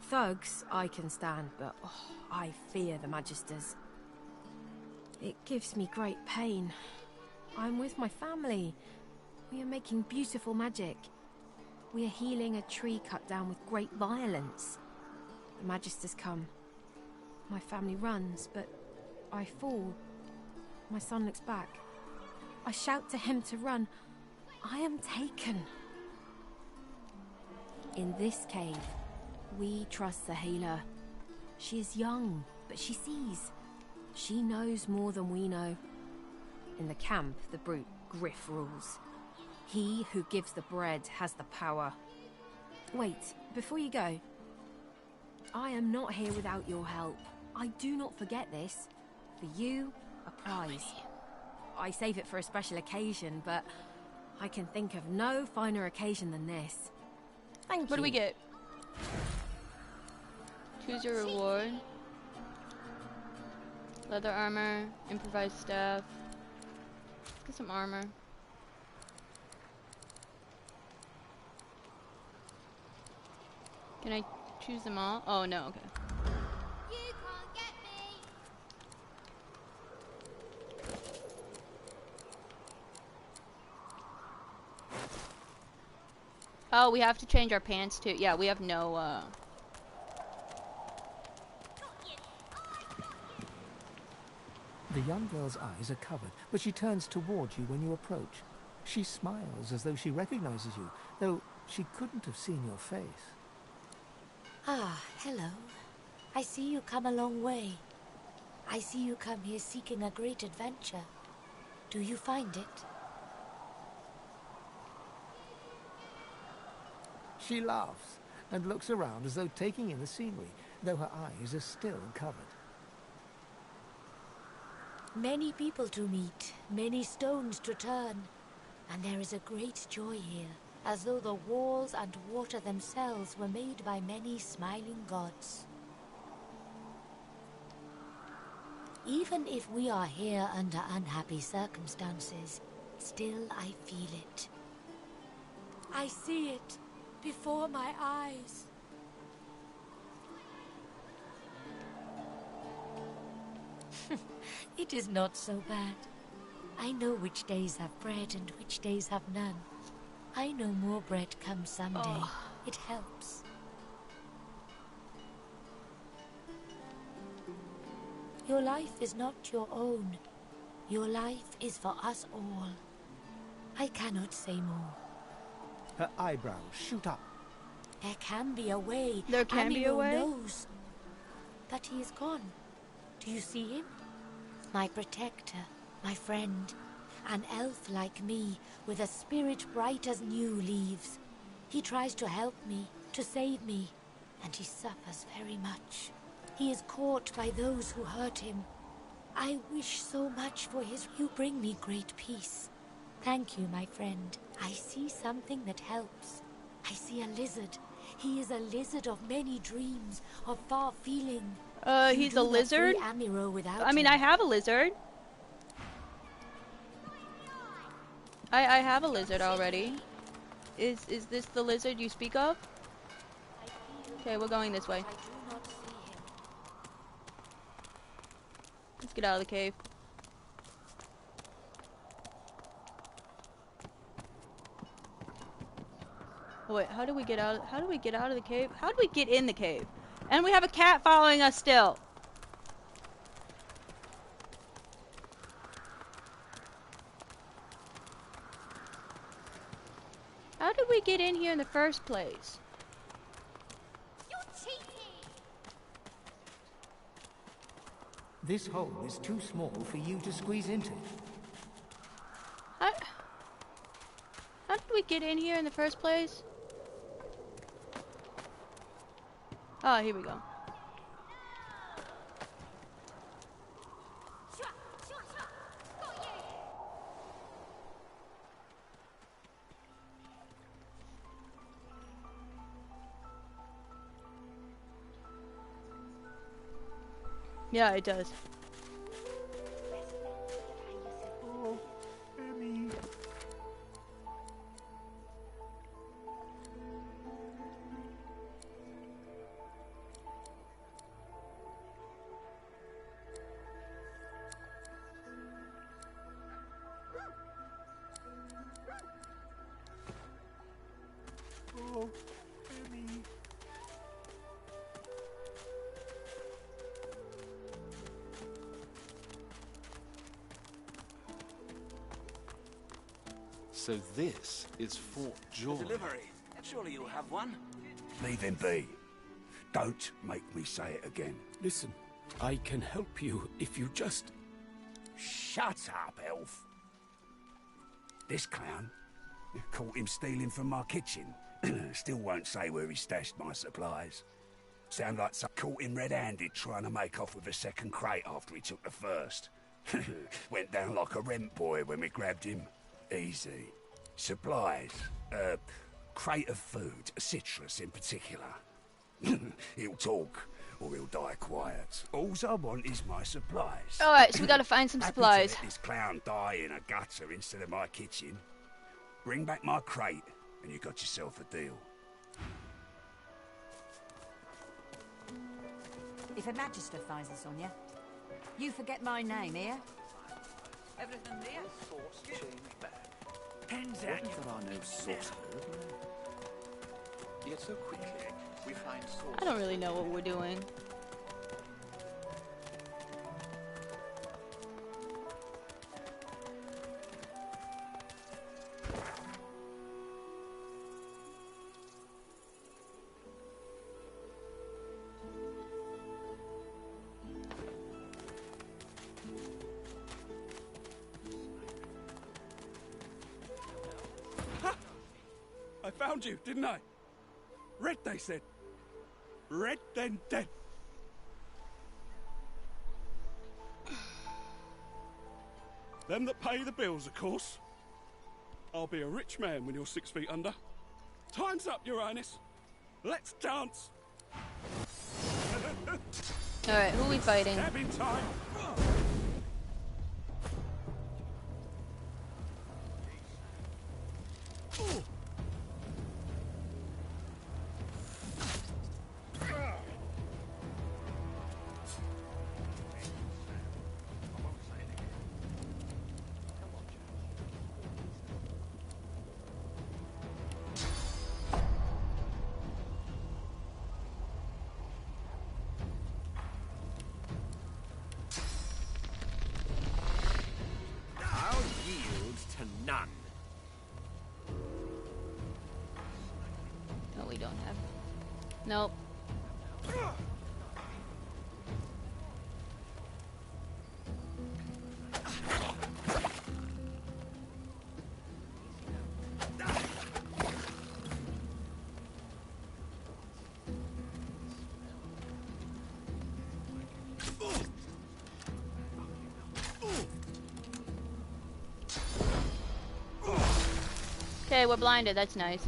Thugs I can stand, but I fear the Magisters. It gives me great pain. I'm with my family. We are making beautiful magic. We are healing a tree cut down with great violence. The Magisters come. My family runs, but I fall. My son looks back. I shout to him to run. I am taken. In this cave, we trust the healer. She is young, but she sees. She knows more than we know. In the camp, the brute Griff rules. He who gives the bread has the power. Wait, before you go. I am not here without your help. I do not forget this. For you, a prize. I save it for a special occasion, but I can think of no finer occasion than this. Thank you. What do we get? Choose your reward. Leather armor, improvised staff. Let's get some armor. Can I choose them all? Oh no, okay. You can't get me. Oh, we have to change our pants too. Yeah, we have no The young girl's eyes are covered, but she turns towards you when you approach. She smiles as though she recognizes you, though she couldn't have seen your face. Ah, hello. I see you come a long way. I see you come here seeking a great adventure. Do you find it? She laughs and looks around as though taking in the scenery, though her eyes are still covered. Many people to meet, many stones to turn, and there is a great joy here, as though the walls and water themselves were made by many smiling gods. Even if we are here under unhappy circumstances, still I feel it. I see it before my eyes. It is not so bad. I know which days have bread and which days have none. I know more bread comes someday. Oh. It helps. Your life is not your own. Your life is for us all. I cannot say more. Her eyebrows shoot up. There can be a way. There can be a Amiro way? knows. But he is gone. Do you see him? My protector, my friend. An elf like me, with a spirit bright as new leaves. He tries to help me, to save me, and he suffers very much. He is caught by those who hurt him. I wish so much for his... You bring me great peace. Thank you, my friend. I see something that helps. I see a lizard. He is a lizard of many dreams, of far feeling. He's a lizard? Amiro without I mean, him. I have a lizard. I have a lizard already. Is this the lizard you speak of? Okay, we're going this way. Let's get out of the cave. Oh, wait, how do we get out? How do we get out of the cave? How do we get in the cave? And we have a cat following us still. How did we get in here in the first place? You're cheating! This hole is too small for you to squeeze into. How did we get in here in the first place? Oh, here we go. Yeah, it does. Oh, Emmy. Oh, Emmy. So this is Fort Joy. Delivery. Surely you'll have one. Leave him be. Don't make me say it again. Listen, I can help you if you just... Shut up, elf. This clown caught him stealing from my kitchen. Still won't say where he stashed my supplies. Sound like some caught him red-handed trying to make off with a second crate after he took the first. Went down like a rent boy when we grabbed him. Easy. Supplies. Crate of food, citrus in particular. He'll talk, or he'll die quiet. All I want is my supplies. Alright, so we gotta find some Happy supplies. to let this clown die in a gutter instead of my kitchen. Bring back my crate, and you got yourself a deal. If a magister finds this on you, you forget my name, here? Everything there? Source change back. Hands What if there are no source code? Yet so quickly, we find source. I don't really know what we're doing. I found you, didn't I? Red, they said. Red, then dead. Them that pay the bills, of course. I'll be a rich man when you're 6 feet under. Time's up, Your Highness. Let's dance. Alright, who are we fighting? Stabbing time. None. No, we don't have. Nope. Okay, we're blinded. That's nice.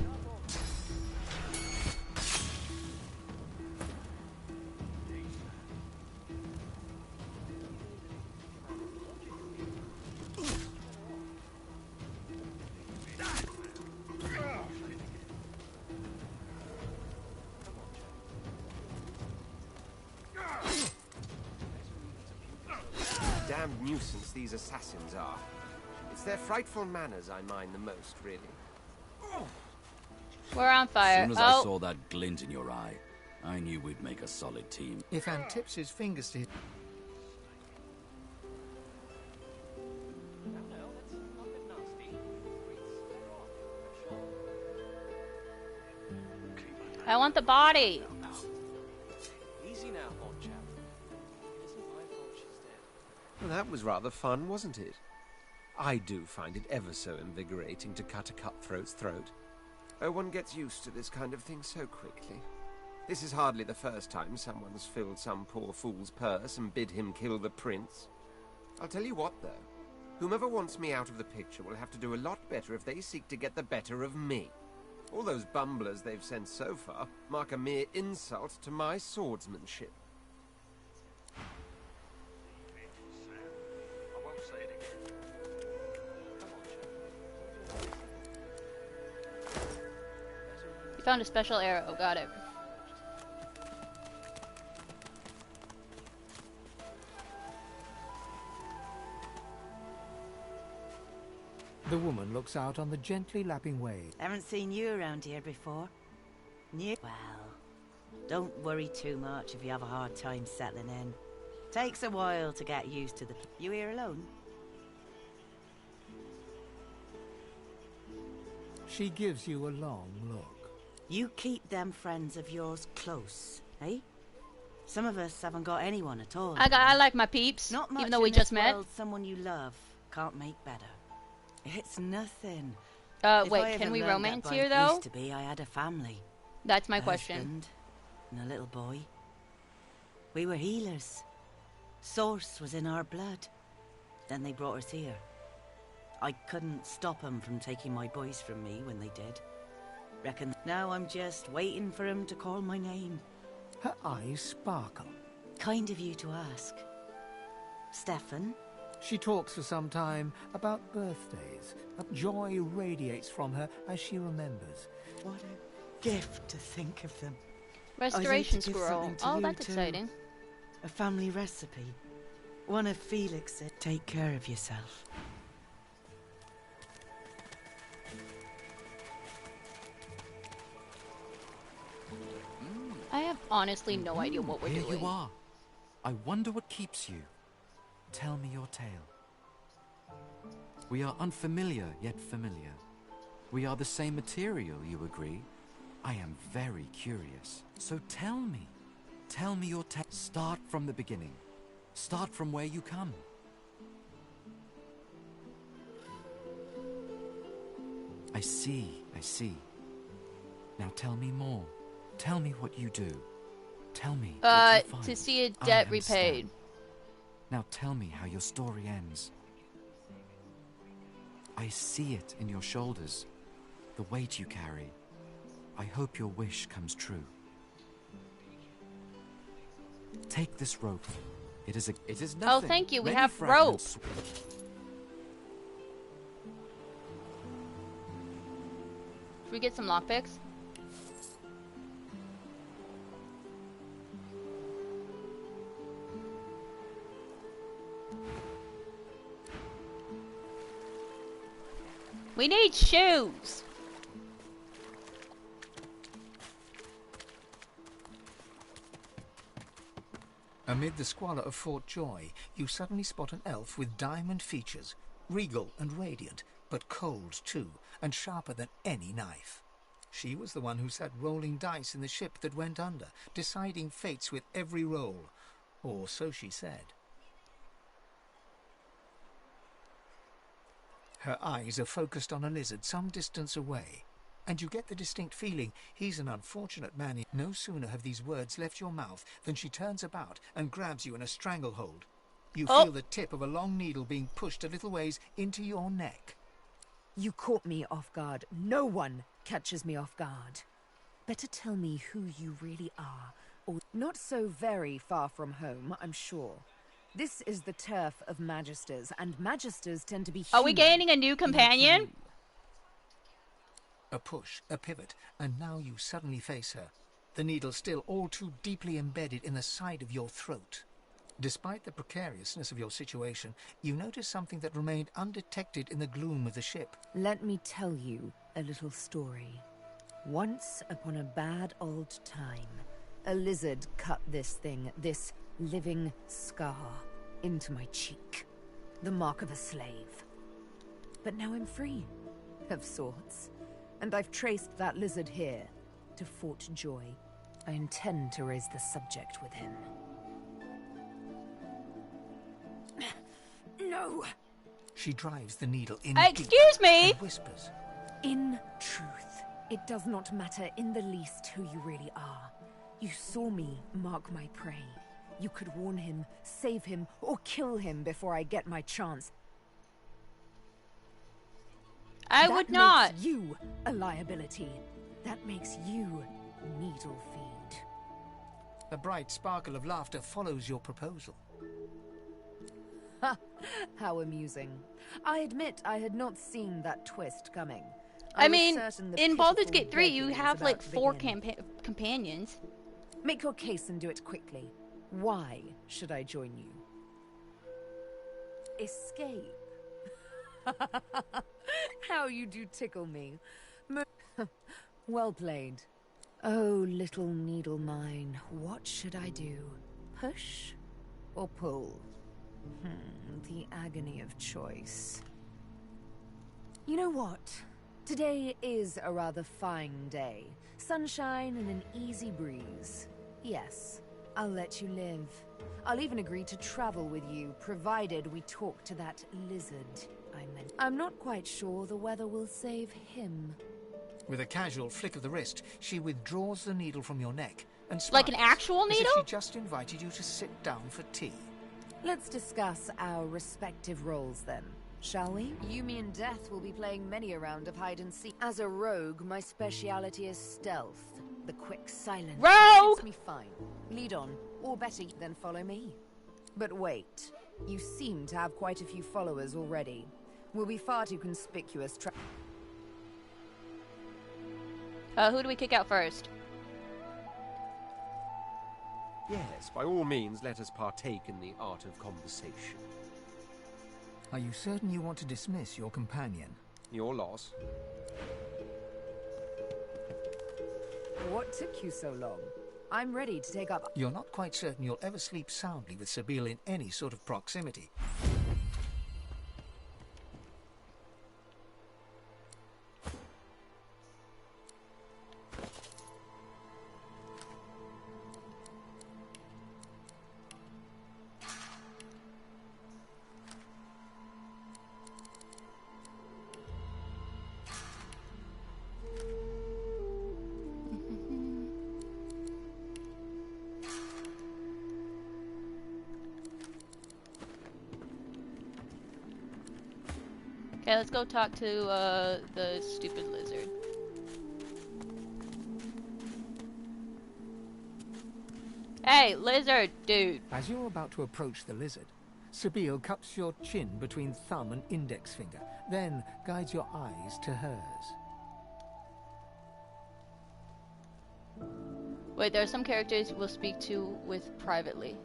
Damned nuisance these assassins are. It's their frightful manners I mind the most, really. We're on fire. As soon as I saw that glint in your eye, I knew we'd make a solid team. If Anne tips his fingers to... I want the body. Easy now, old chap. It isn't my fault she's dead. Well, that was rather fun, wasn't it? I do find it ever so invigorating to cut a cutthroat's throat. Oh, one gets used to this kind of thing so quickly. This is hardly the first time someone's filled some poor fool's purse and bid him kill the prince. I'll tell you what, though. Whomever wants me out of the picture will have to do a lot better if they seek to get the better of me. All those bumblers they've sent so far mark a mere insult to my swordsmanship. I won't say it again. You found a special arrow. Got it. The woman looks out on the gently lapping waves. Haven't seen you around here before. New? Well, don't worry too much if you have a hard time settling in. Takes a while to get used to the... You here alone? She gives you a long look. You keep them friends of yours close, eh? Some of us haven't got anyone at all. I like my peeps, Not much even though we in this just met. world someone you love can't make better. It's nothing. If I Wait, ever can we learned romance that by here, it though? Used to be I had a family. That's my A question. husband and a little boy. We were healers. Source was in our blood. Then they brought us here. I couldn't stop them from taking my boys from me when they did. Reckon now I'm just waiting for him to call my name. Her eyes sparkle. Kind of you to ask. Stefan? She talks for some time about birthdays. Joy radiates from her as she remembers. What a gift to think of them. Restoration I'd like to give scroll. something to Oh, you that's too. exciting. A family recipe. One of Felix's. Take care of yourself. I have honestly no idea what we're Here doing. you are. I wonder what keeps you. Tell me your tale. We are unfamiliar, yet familiar. We are the same material, you agree? I am very curious. So tell me. Tell me your tale. Start from the beginning. Start from where you come. I see, I see. Now tell me more. Tell me what you do. Tell me what you find. To see a I debt am repaid. Stan. Now tell me how your story ends. I see it in your shoulders, the weight you carry. I hope your wish comes true. Take this rope. It is nothing. Oh, thank you. We Many have fragments- rope. Should we get some lockpicks? We need shoes. Amid the squalor of Fort Joy, you suddenly spot an elf with diamond features, regal and radiant, but cold too, and sharper than any knife. She was the one who sat rolling dice in the ship that went under, deciding fates with every roll, or so she said. Her eyes are focused on a lizard some distance away, and you get the distinct feeling he's an unfortunate man. No sooner have these words left your mouth than she turns about and grabs you in a stranglehold. You feel the tip of a long needle being pushed a little ways into your neck. You caught me off guard. No one catches me off guard. Better tell me who you really are, or not so very far from home, I'm sure. This is the turf of magisters, and magisters tend to be human. Are we gaining a new companion? A push, a pivot, and now you suddenly face her, the needle still all too deeply embedded in the side of your throat. Despite the precariousness of your situation, you notice something that remained undetected in the gloom of the ship. Let me tell you a little story. Once upon a bad old time, a lizard cut this thing, this living scar, into my cheek. The mark of a slave. But now I'm free, of sorts. And I've traced that lizard here, to Fort Joy. I intend to raise the subject with him. No! She drives the needle in Excuse me! and whispers. In truth, it does not matter in the least who you really are. You saw me mark my prey. You could warn him, save him, or kill him before I get my chance. I would not. That makes you a liability. That makes you needle feed. A bright sparkle of laughter follows your proposal. Ha! How amusing. I admit I had not seen that twist coming. I mean, in Baldur's Gate 3, you have like 4 companions. Make your case and do it quickly. Why should I join you? Escape. How you do tickle me. Well played. Oh, little needle mine, what should I do? Push or pull? The agony of choice. You know what? Today is a rather fine day. Sunshine and an easy breeze. Yes, I'll let you live. I'll even agree to travel with you, provided we talk to that lizard I meant. I'm not quite sure the weather will save him. With a casual flick of the wrist, she withdraws the needle from your neck and smiles, like an actual needle? as if she just invited you to sit down for tea. Let's discuss our respective roles then, shall we? You, me, and Death will be playing many a round of hide and seek. As a rogue, my speciality is stealth. The quick, silent. Rogue! Fits me fine. Lead on, or better, then follow me. But wait, you seem to have quite a few followers already. We'll be far too conspicuous. Who do we kick out first? Yes, by all means, let us partake in the art of conversation. Are you certain you want to dismiss your companion? Your loss. What took you so long? I'm ready to take up. You're not quite certain you'll ever sleep soundly with Sabine in any sort of proximity. Okay, let's go talk to the stupid lizard. Hey, lizard, dude. As you're about to approach the lizard, Sabine cups your chin between thumb and index finger, then guides your eyes to hers. Wait, there are some characters we'll speak to with privately.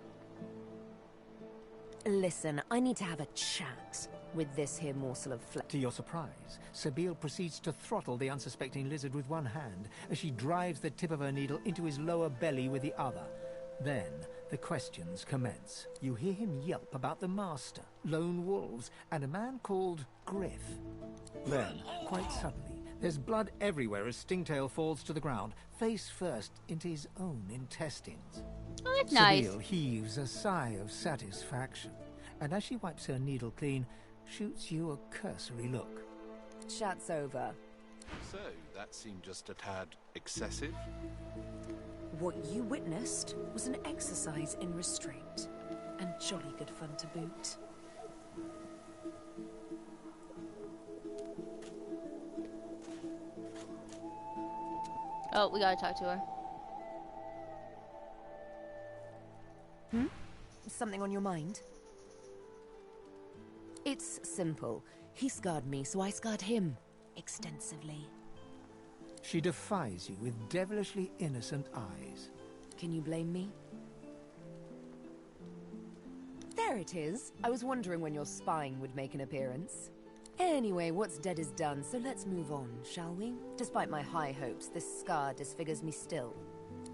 Listen, I need to have a chat with this here morsel of flesh. To your surprise, Sabine proceeds to throttle the unsuspecting lizard with one hand as she drives the tip of her needle into his lower belly with the other. Then the questions commence. You hear him yelp about the master, lone wolves, and a man called Griff. Then, quite suddenly, there's blood everywhere as Stingtail falls to the ground, face first into his own intestines. Oh, that's nice. Sabine heaves a sigh of satisfaction, and as she wipes her needle clean, shoots you a cursory look. Chat's over. So, that seemed just a tad excessive? What you witnessed was an exercise in restraint, and jolly good fun to boot. Oh, we gotta talk to her. Something on your mind? It's simple. He scarred me, so I scarred him. Extensively. She defies you with devilishly innocent eyes. Can you blame me? There it is. I was wondering when your spying would make an appearance. Anyway, what's dead is done, so let's move on, shall we? Despite my high hopes, this scar disfigures me still.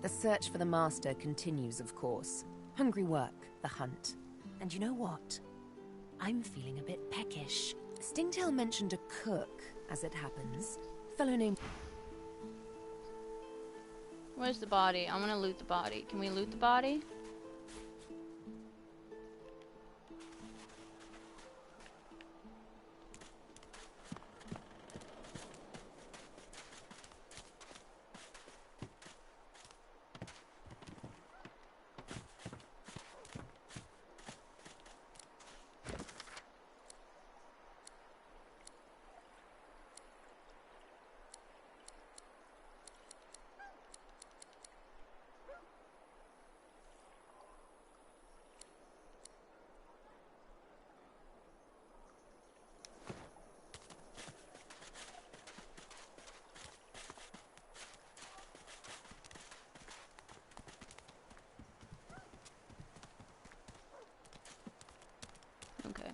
The search for the master continues, of course. Hungry work, the hunt. And you know what? I'm feeling a bit peckish. Stingtail mentioned a cook, as it happens. Fellow named... Where's the body? I want to loot the body. Can we loot the body? Okay.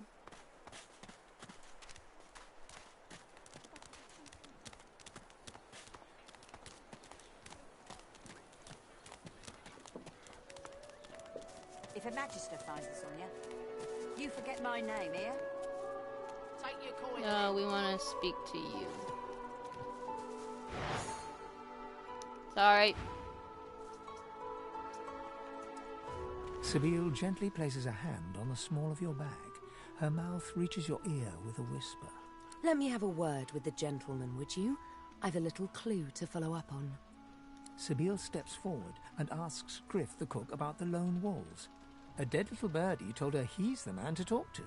If a magister finds us on you, you forget my name, here? Take your coin. No, we want to speak to you. Sorry. Sabine gently places a hand on the small of your bag. Her mouth reaches your ear with a whisper. Let me have a word with the gentleman, would you? I've a little clue to follow up on. Sabine steps forward and asks Griff the cook about the lone wolves. A dead little birdie told her he's the man to talk to.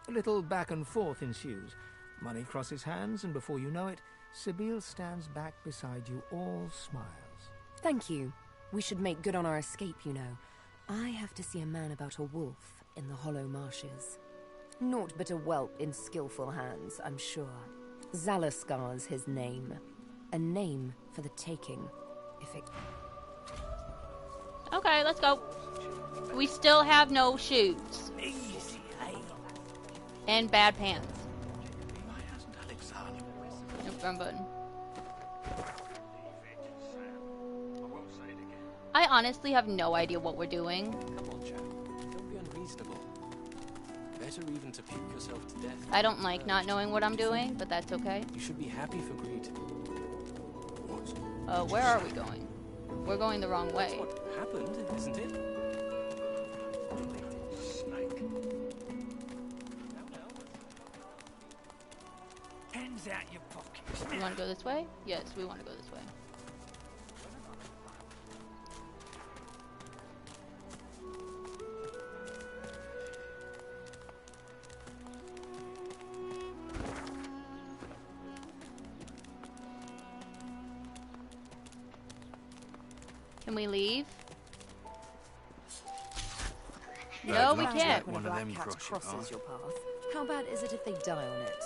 A little back and forth ensues. Money crosses hands, and before you know it, Sabine stands back beside you, all smiles. Thank you. We should make good on our escape, you know. I have to see a man about a wolf in the hollow marshes. Naught but a whelp in skillful hands, I'm sure. Yunalescka's his name. A name for the taking, if it... Okay, let's go. We still have no shoes. Easy, eh? And bad pants. No front button. I honestly have no idea what we're doing. Come on, chap. Don't be unreasonable. Better even to puke yourself to death. I don't like not knowing what I'm doing, but that's okay. You should be happy for greed. Where are we going? We're going the wrong way. That's what happened, isn't it? Snake. Hands out your pockets. We want to go this way? Yes, we want to go this way. Can we leave? No, we Sounds can't. like one of them cats crosses your path. How bad is it if they die on it?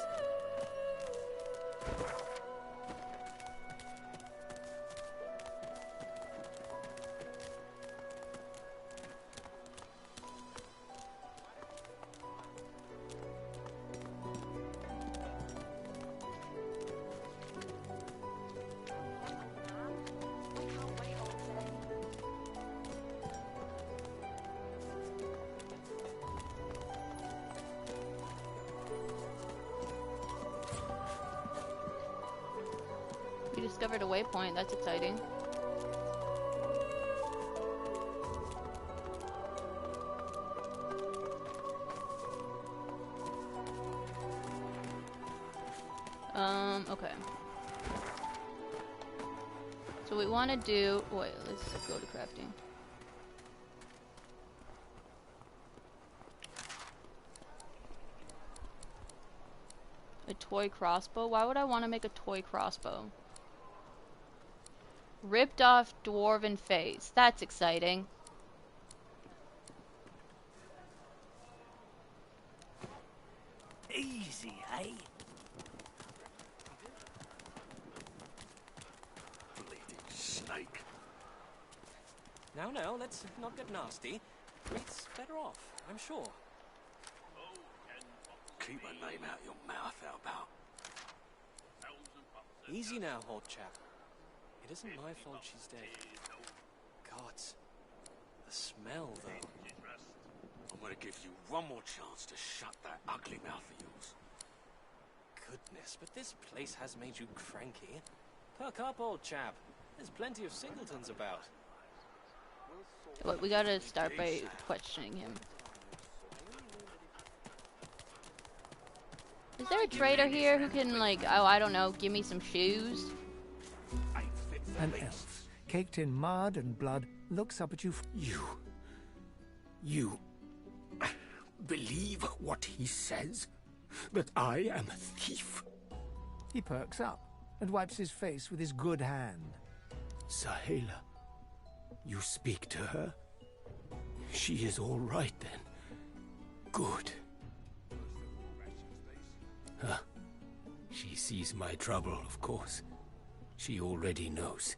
You discovered a waypoint. That's exciting. Okay. So we want to do... Wait, let's go to crafting. A toy crossbow? Why would I want to make a toy crossbow? Ripped off dwarven face. That's exciting. Easy, eh? Bleeding snake. Now, let's not get nasty. Wreath's better off, I'm sure. Keep her name out your mouth, Albert. Easy now, old chap. It isn't my fault she's dead. God, the smell, though. I'm gonna give you one more chance to shut that ugly mouth of yours. Goodness, but this place has made you cranky. Perk up, old chap. There's plenty of singletons about. But we gotta start by questioning him. Is there a trader here who can, like, oh, I don't know, give me some shoes? An elf, caked in mud and blood, looks up at you. You believe what he says? That I am a thief? He perks up and wipes his face with his good hand. Sahela, you speak to her? She is all right then. Good. Huh. She sees my trouble, of course. She already knows.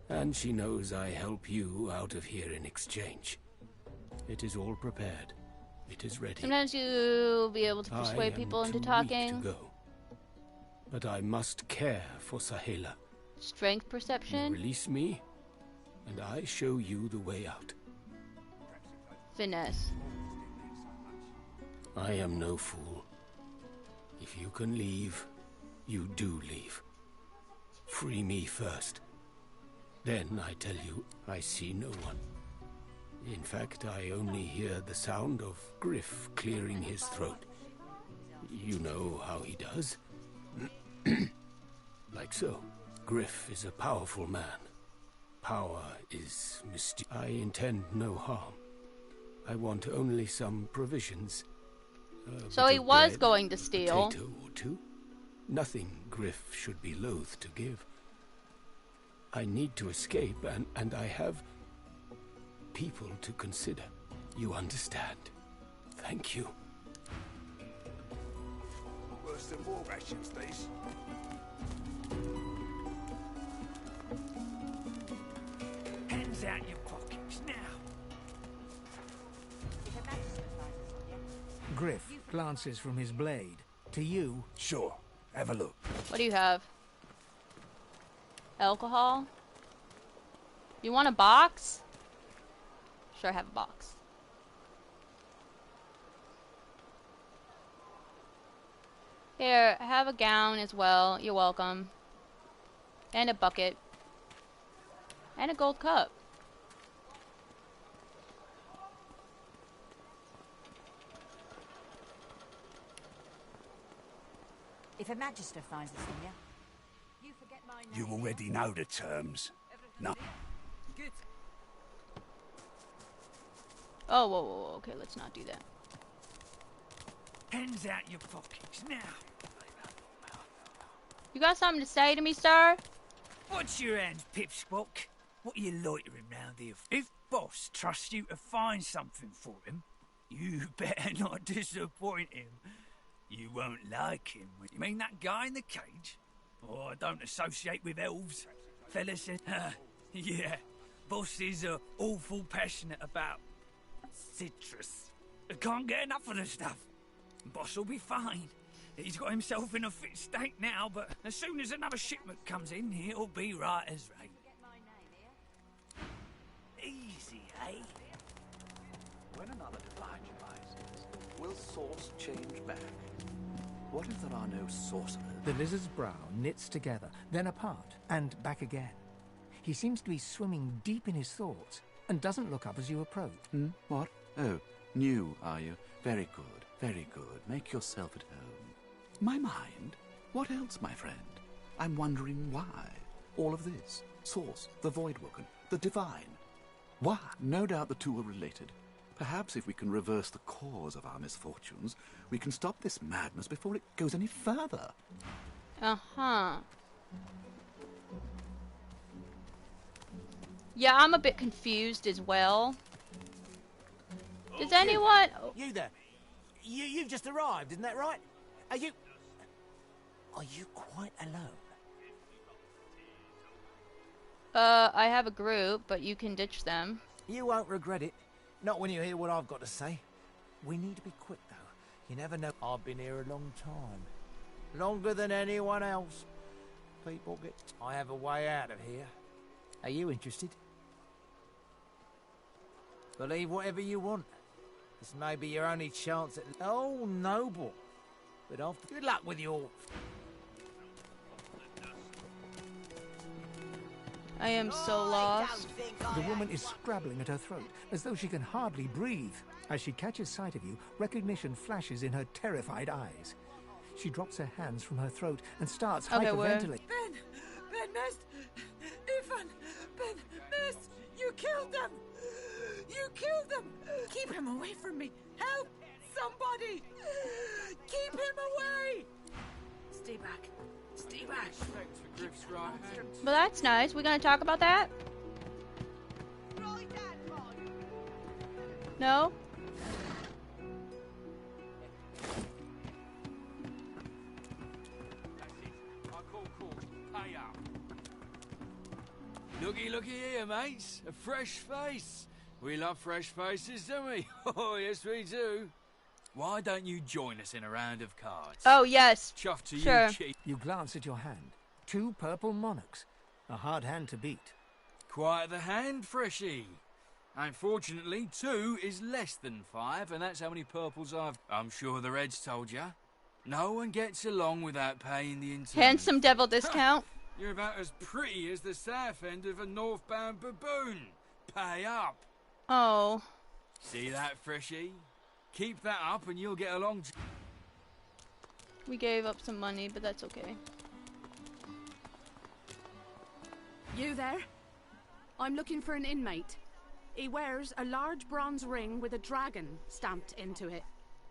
And she knows I help you out of here in exchange. It is all prepared. It is ready. Sometimes you'll be able to persuade people into talking. To go. But I must care for Sahela. Strength perception. You release me, and I show you the way out. Finesse. I am no fool. If you can leave, you do leave. Free me first. Then I tell you, I see no one. In fact, I only hear the sound of Griff clearing his throat. You know how he does? Like so. Griff is a powerful man. Power is mysterious. I intend no harm. I want only some provisions. So he was going to steal. A potato or two. Nothing Griff should be loath to give. I need to escape, and I have people to consider. You understand? Thank you. Worse than war rations, these. Hands out your pockets now. Griff glances from his blade to you. Sure, have a look. What do you have? Alcohol? You want a box? Sure, I have a box. Here, I have a gown as well. You're welcome. And a bucket. And a gold cup. If a magister finds the Sonia, you forget my name. You already know the terms. No. Good. Oh, whoa, whoa, whoa. Okay, let's not do that. Hands out your pockets now. You got something to say to me, sir? What's your hands, pipsqueak? What are you loitering round here for? boss trusts you to find something for him, you better not disappoint him. You won't like him. You mean that guy in the cage? Oh, I don't associate with elves. Fella said, yeah, bosses are awful passionate about citrus. I can't get enough of the stuff. Boss will be fine. He's got himself in a fit state now, but as soon as another shipment comes in, he'll be right as rain. Easy, eh? When another divine arises, will source change back? What if there are no sorcerers? The lizard's brow knits together, then apart, and back again. He seems to be swimming deep in his thoughts, and doesn't look up as you approach. What? Oh, new, are you? Very good, very good. Make yourself at home. My mind? What else, my friend? I'm wondering why. All of this. Source, the Voidwoken, the Divine. Why? No doubt the two are related. Perhaps if we can reverse the cause of our misfortunes, we can stop this madness before it goes any further. Uh-huh. Yeah, I'm a bit confused as well. Does anyone... You there? You've just arrived, isn't that right? Are you quite alone? I have a group, but you can ditch them. You won't regret it. Not when you hear what I've got to say. We need to be quick, though. You never know. I've been here a long time. Longer than anyone else. People get... I have a way out of here. Are you interested? Believe whatever you want. This may be your only chance at... Oh, noble. But after... Good luck with your... I am so lost. The woman is scrabbling at her throat, as though she can hardly breathe. As she catches sight of you, recognition flashes in her terrified eyes. She drops her hands from her throat and starts hyperventilating. Ben missed! Ethan! Ben missed! You killed them! You killed them! Keep him away from me! Help! Somebody! Keep him away! Stay back. Stay back. Well, that's nice. We're gonna talk about that? No? Looky here, mates. A fresh face. We love fresh faces, don't we? Oh, yes, we do. Why don't you join us in a round of cards? Oh, yes. Chuff to sure. you, cheap. You glance at your hand. 2 purple monarchs. A hard hand to beat. Quite the hand, Freshie. Unfortunately, 2 is less than 5, and that's how many purples I've... I'm sure the Reds told ya. No one gets along without paying the intern. Handsome devil discount. You're about as pretty as the south end of a northbound baboon. Pay up. Oh. See that, Freshie? Keep that up and you'll get along. We gave up some money, but that's okay. You there? I'm looking for an inmate. He wears a large bronze ring with a dragon stamped into it.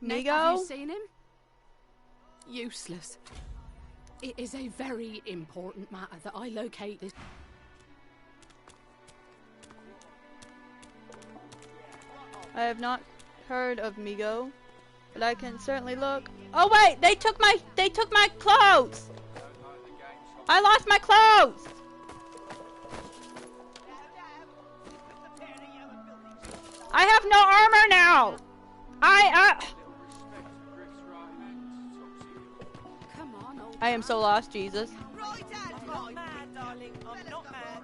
Migo? Have you seen him? Useless. It is a very important matter that I locate this. I have not heard of Migo, but I can certainly look. Oh wait, they took my clothes. I lost my clothes. I have no armor now. I am so lost, Jesus. I'm not mad, darling. I'm not mad.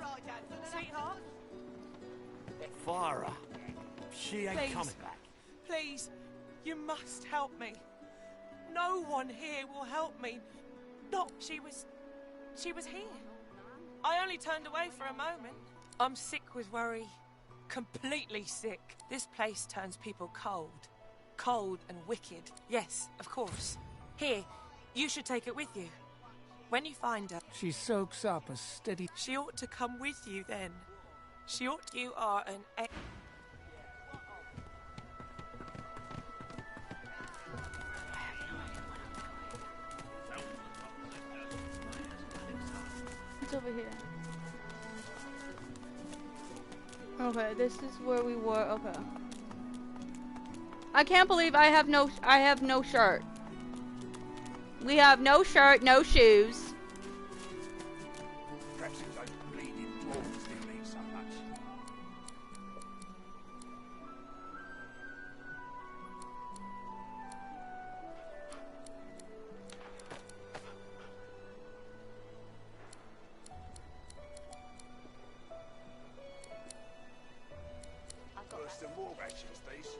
Sweetheart? Fire her. She ain't Please. coming back. Please, you must help me. No one here will help me. No, she was here. I only turned away for a moment. I'm sick with worry. Completely sick. This place turns people cold. Cold and wicked. Yes, of course. Here, you should take it with you. When you find her... She soaks up a steady... She ought to come with you then. She ought... You are an... It's over here. Okay, this is where we were. Okay. I can't believe I have no shirt. We have no shirt, no shoes. Perhaps it's those bleeding balls that mean so much. Worse than war rations, these.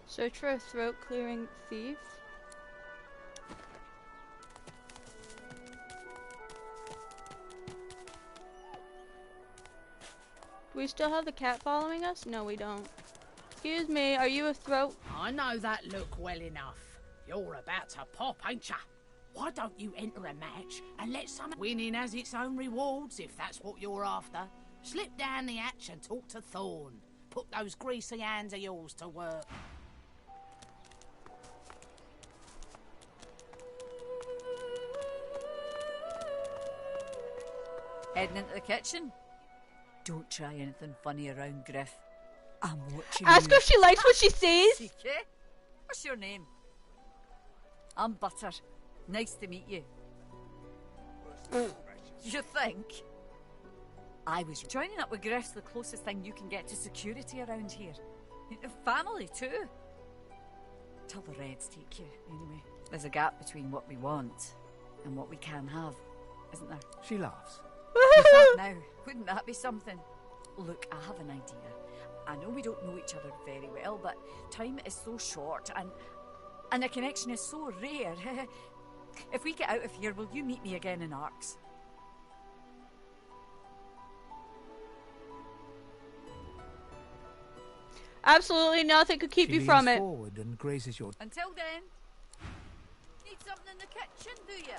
Search for a throat-clearing thief. Do we still have the cat following us? No, we don't. Excuse me, are you a throat? I know that look well enough. You're about to pop, ain't ya? Why don't you enter a match and let some... Winning has its own rewards, if that's what you're after. Slip down the hatch and talk to Thorn. Put those greasy hands of yours to work. Heading into the kitchen? Don't try anything funny around Griff. I'm watching Ask you. her if she likes what she sees. Sinky? What's your name? I'm Butter. Nice to meet you. You think? I was joining up with Griff's the closest thing you can get to security around here. Family too. Till the Reds take you, anyway. There's a gap between what we want and what we can have, isn't there? She laughs. Now, wouldn't that be something? Look, I have an idea. I know we don't know each other very well, but time is so short and a connection is so rare. If we get out of here, will you meet me again in Arks? Absolutely nothing could keep She you from leans it. forward and grazes your... Until then, need something in the kitchen, do you?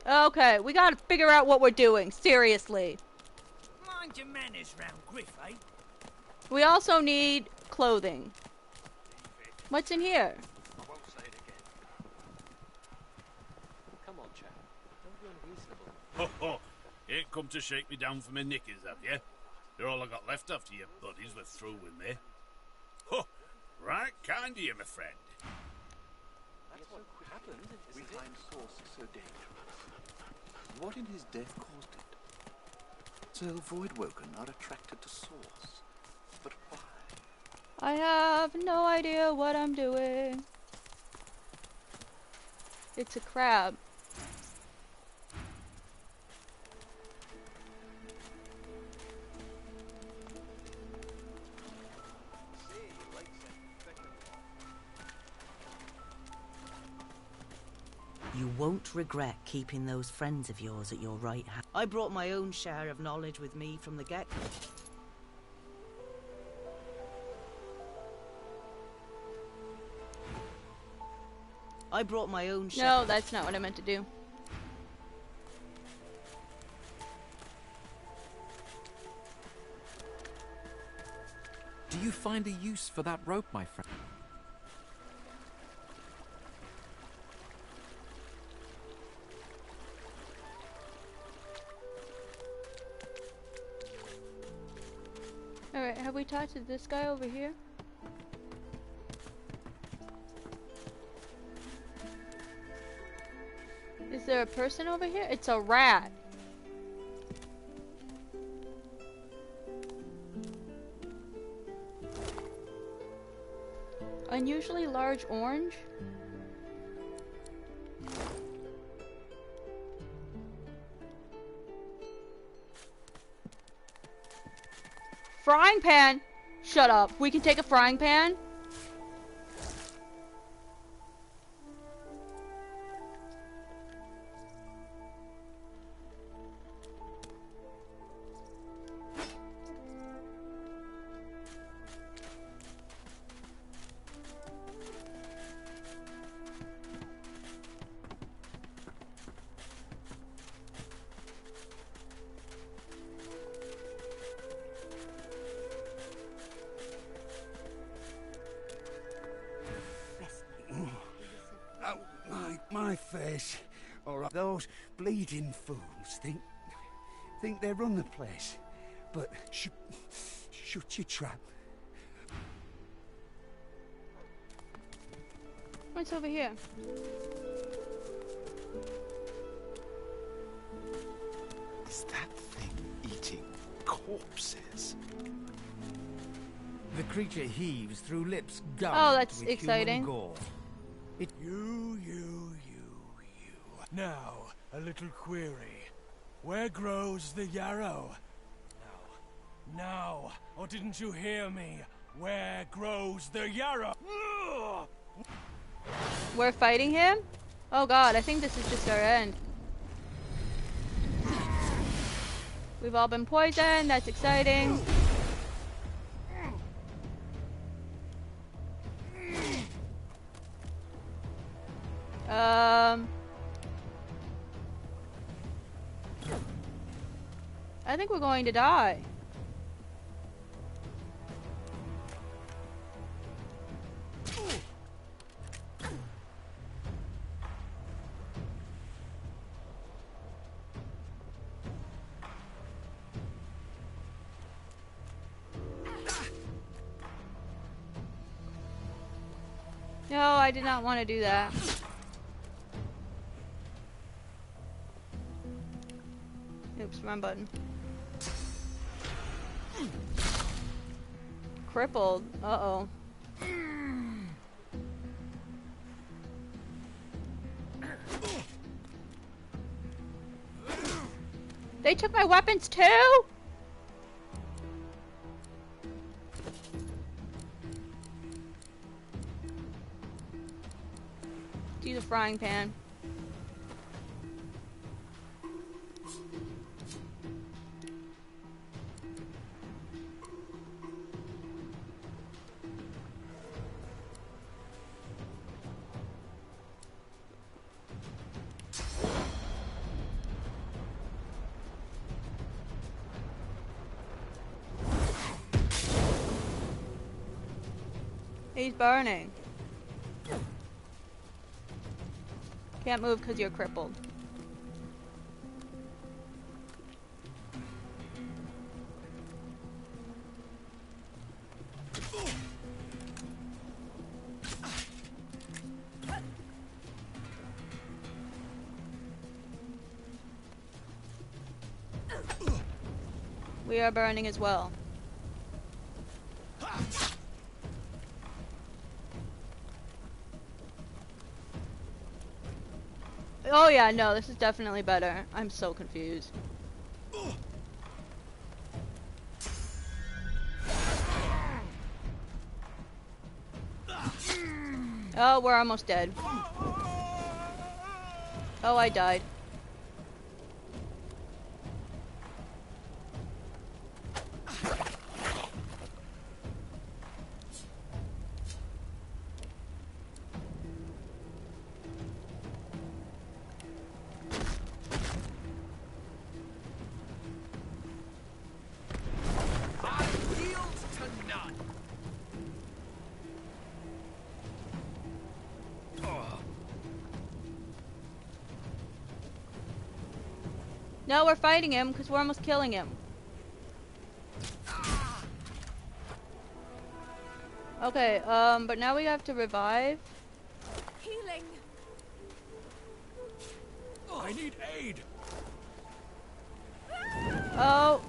Okay, we gotta figure out what we're doing. Seriously. Mind your manners round Griff, eh? We also need clothing. What's in here? I won't say it again. Come on, chap. Don't be unreasonable. Ho ho! You ain't come to shake me down for my knickers, have you? They're all I got left after you buddies were through with me. Ho! Right kind of you, my friend. That's what happened. We find Source so dangerous. What in his death caused it? So Voidwoken are attracted to Source. But why? I have no idea what I'm doing. It's a crab. You won't regret keeping those friends of yours at your right hand. I brought my own share of knowledge with me from the get-go. I brought my own share. No, that's not what I meant to do. Do you find a use for that rope, my friend? Alright, have we talked to this guy over here? Is there a person over here? It's a rat. Unusually large orange? Frying pan? Shut up. We can take a frying pan? my face. All right, those bleeding fools think they run the place, but shut your trap. What's over here? Is that thing eating corpses? The creature heaves through lips Oh, gummed that's with exciting. human gore. You. Now, a little query. Where grows the yarrow? No. Or didn't you hear me? Where grows the yarrow? We're fighting him? Oh god, I think this is just our end. We've all been poisoned, that's exciting. I think we're going to die. No, I did not want to do that. Oops, wrong button. Crippled. Uh-oh. They took my weapons too? Use a frying pan. He's burning. Can't move because you're crippled. We are burning as well. Oh yeah, no, this is definitely better. I'm so confused. Oh, we're almost dead. Oh, I died. No, we're fighting him because we're almost killing him. Okay, but now we have to revive. Healing. I need aid. Oh.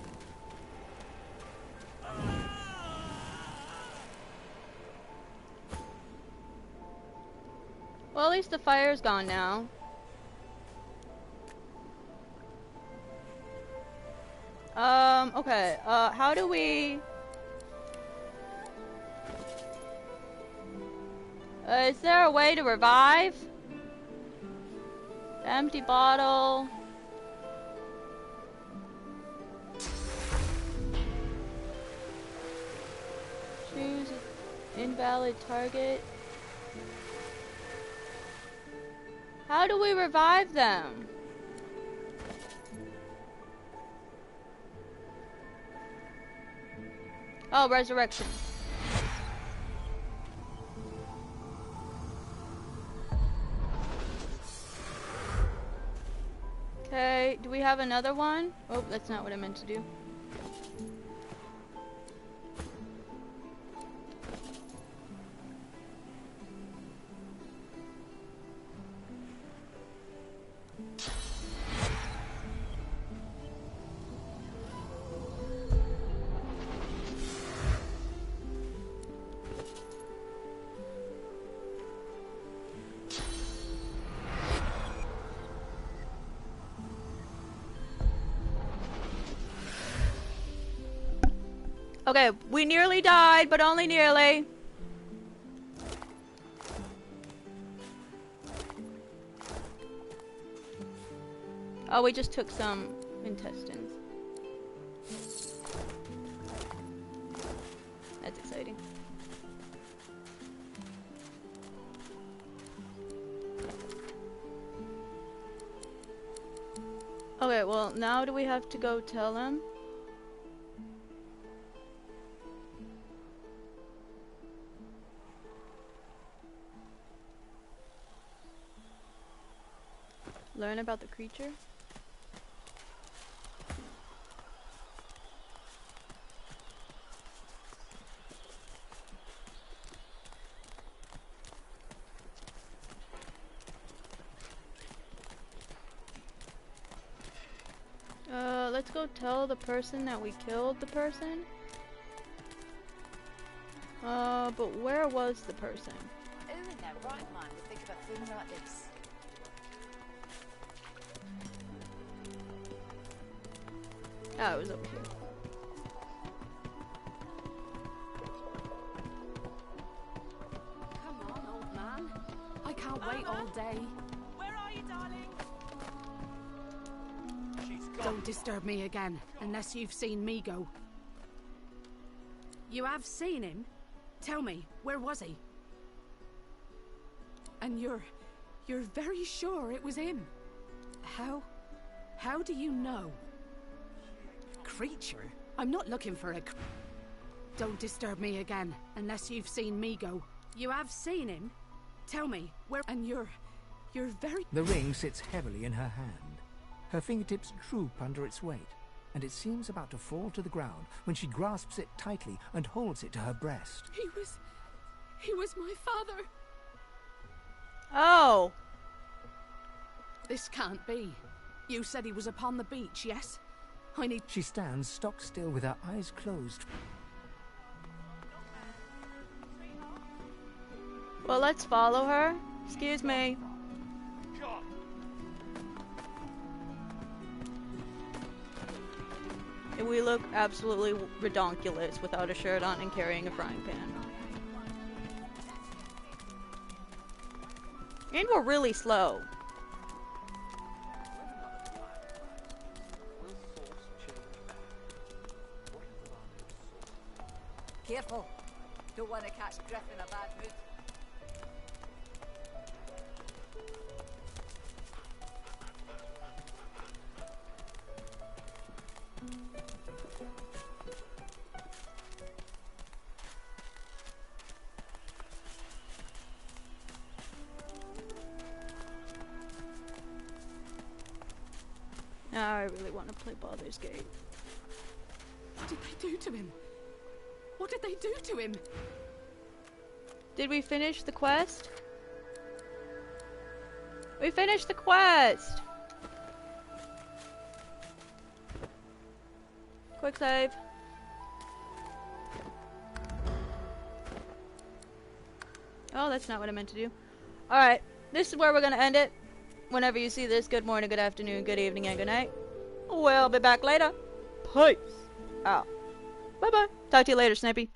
Well, at least the fire's gone now. Okay, how do we... is there a way to revive? Empty bottle. Choose invalid target. How do we revive them? Oh, resurrection. we have another one? Oh, that's not what I meant to do. Okay, we nearly died, but only nearly. Oh, we just took some intestines. That's exciting. Okay, well, now do we have to go tell him? Learn about the creature? Let's go tell the person that we killed the person. But where was the person? Who in their right mind would think of a thing like this? Oh, it was over here. Come on, old man. I can't wait all day. Where are you, darling? Don't disturb me again, unless you've seen me go. You have seen him? Tell me, where was he? And you're very sure it was him? How do you know? Creature? I'm not looking for a... Don't disturb me again, unless you've seen me go. You have seen him? Tell me, where... And you're very... The ring sits heavily in her hand. Her fingertips droop under its weight, and it seems about to fall to the ground when she grasps it tightly and holds it to her breast. He was my father. Oh! This can't be. You said he was upon the beach, yes? She stands stock still with her eyes closed. Well, let's follow her. Excuse me. And we look absolutely redonkulous without a shirt on and carrying a frying pan. And we're really slow. Careful. Don't want to catch Griff in a bad mood. Now I really want to play Baldur's Gate. What did they do to him? What did they do to him? Did we finish the quest? We finished the quest! Quick save. Oh, that's not what I meant to do. Alright, this is where we're gonna end it. Whenever you see this, good morning, good afternoon, good evening, and good night. We'll be back later. Peace out. Bye-bye. Talk to you later, Snippy.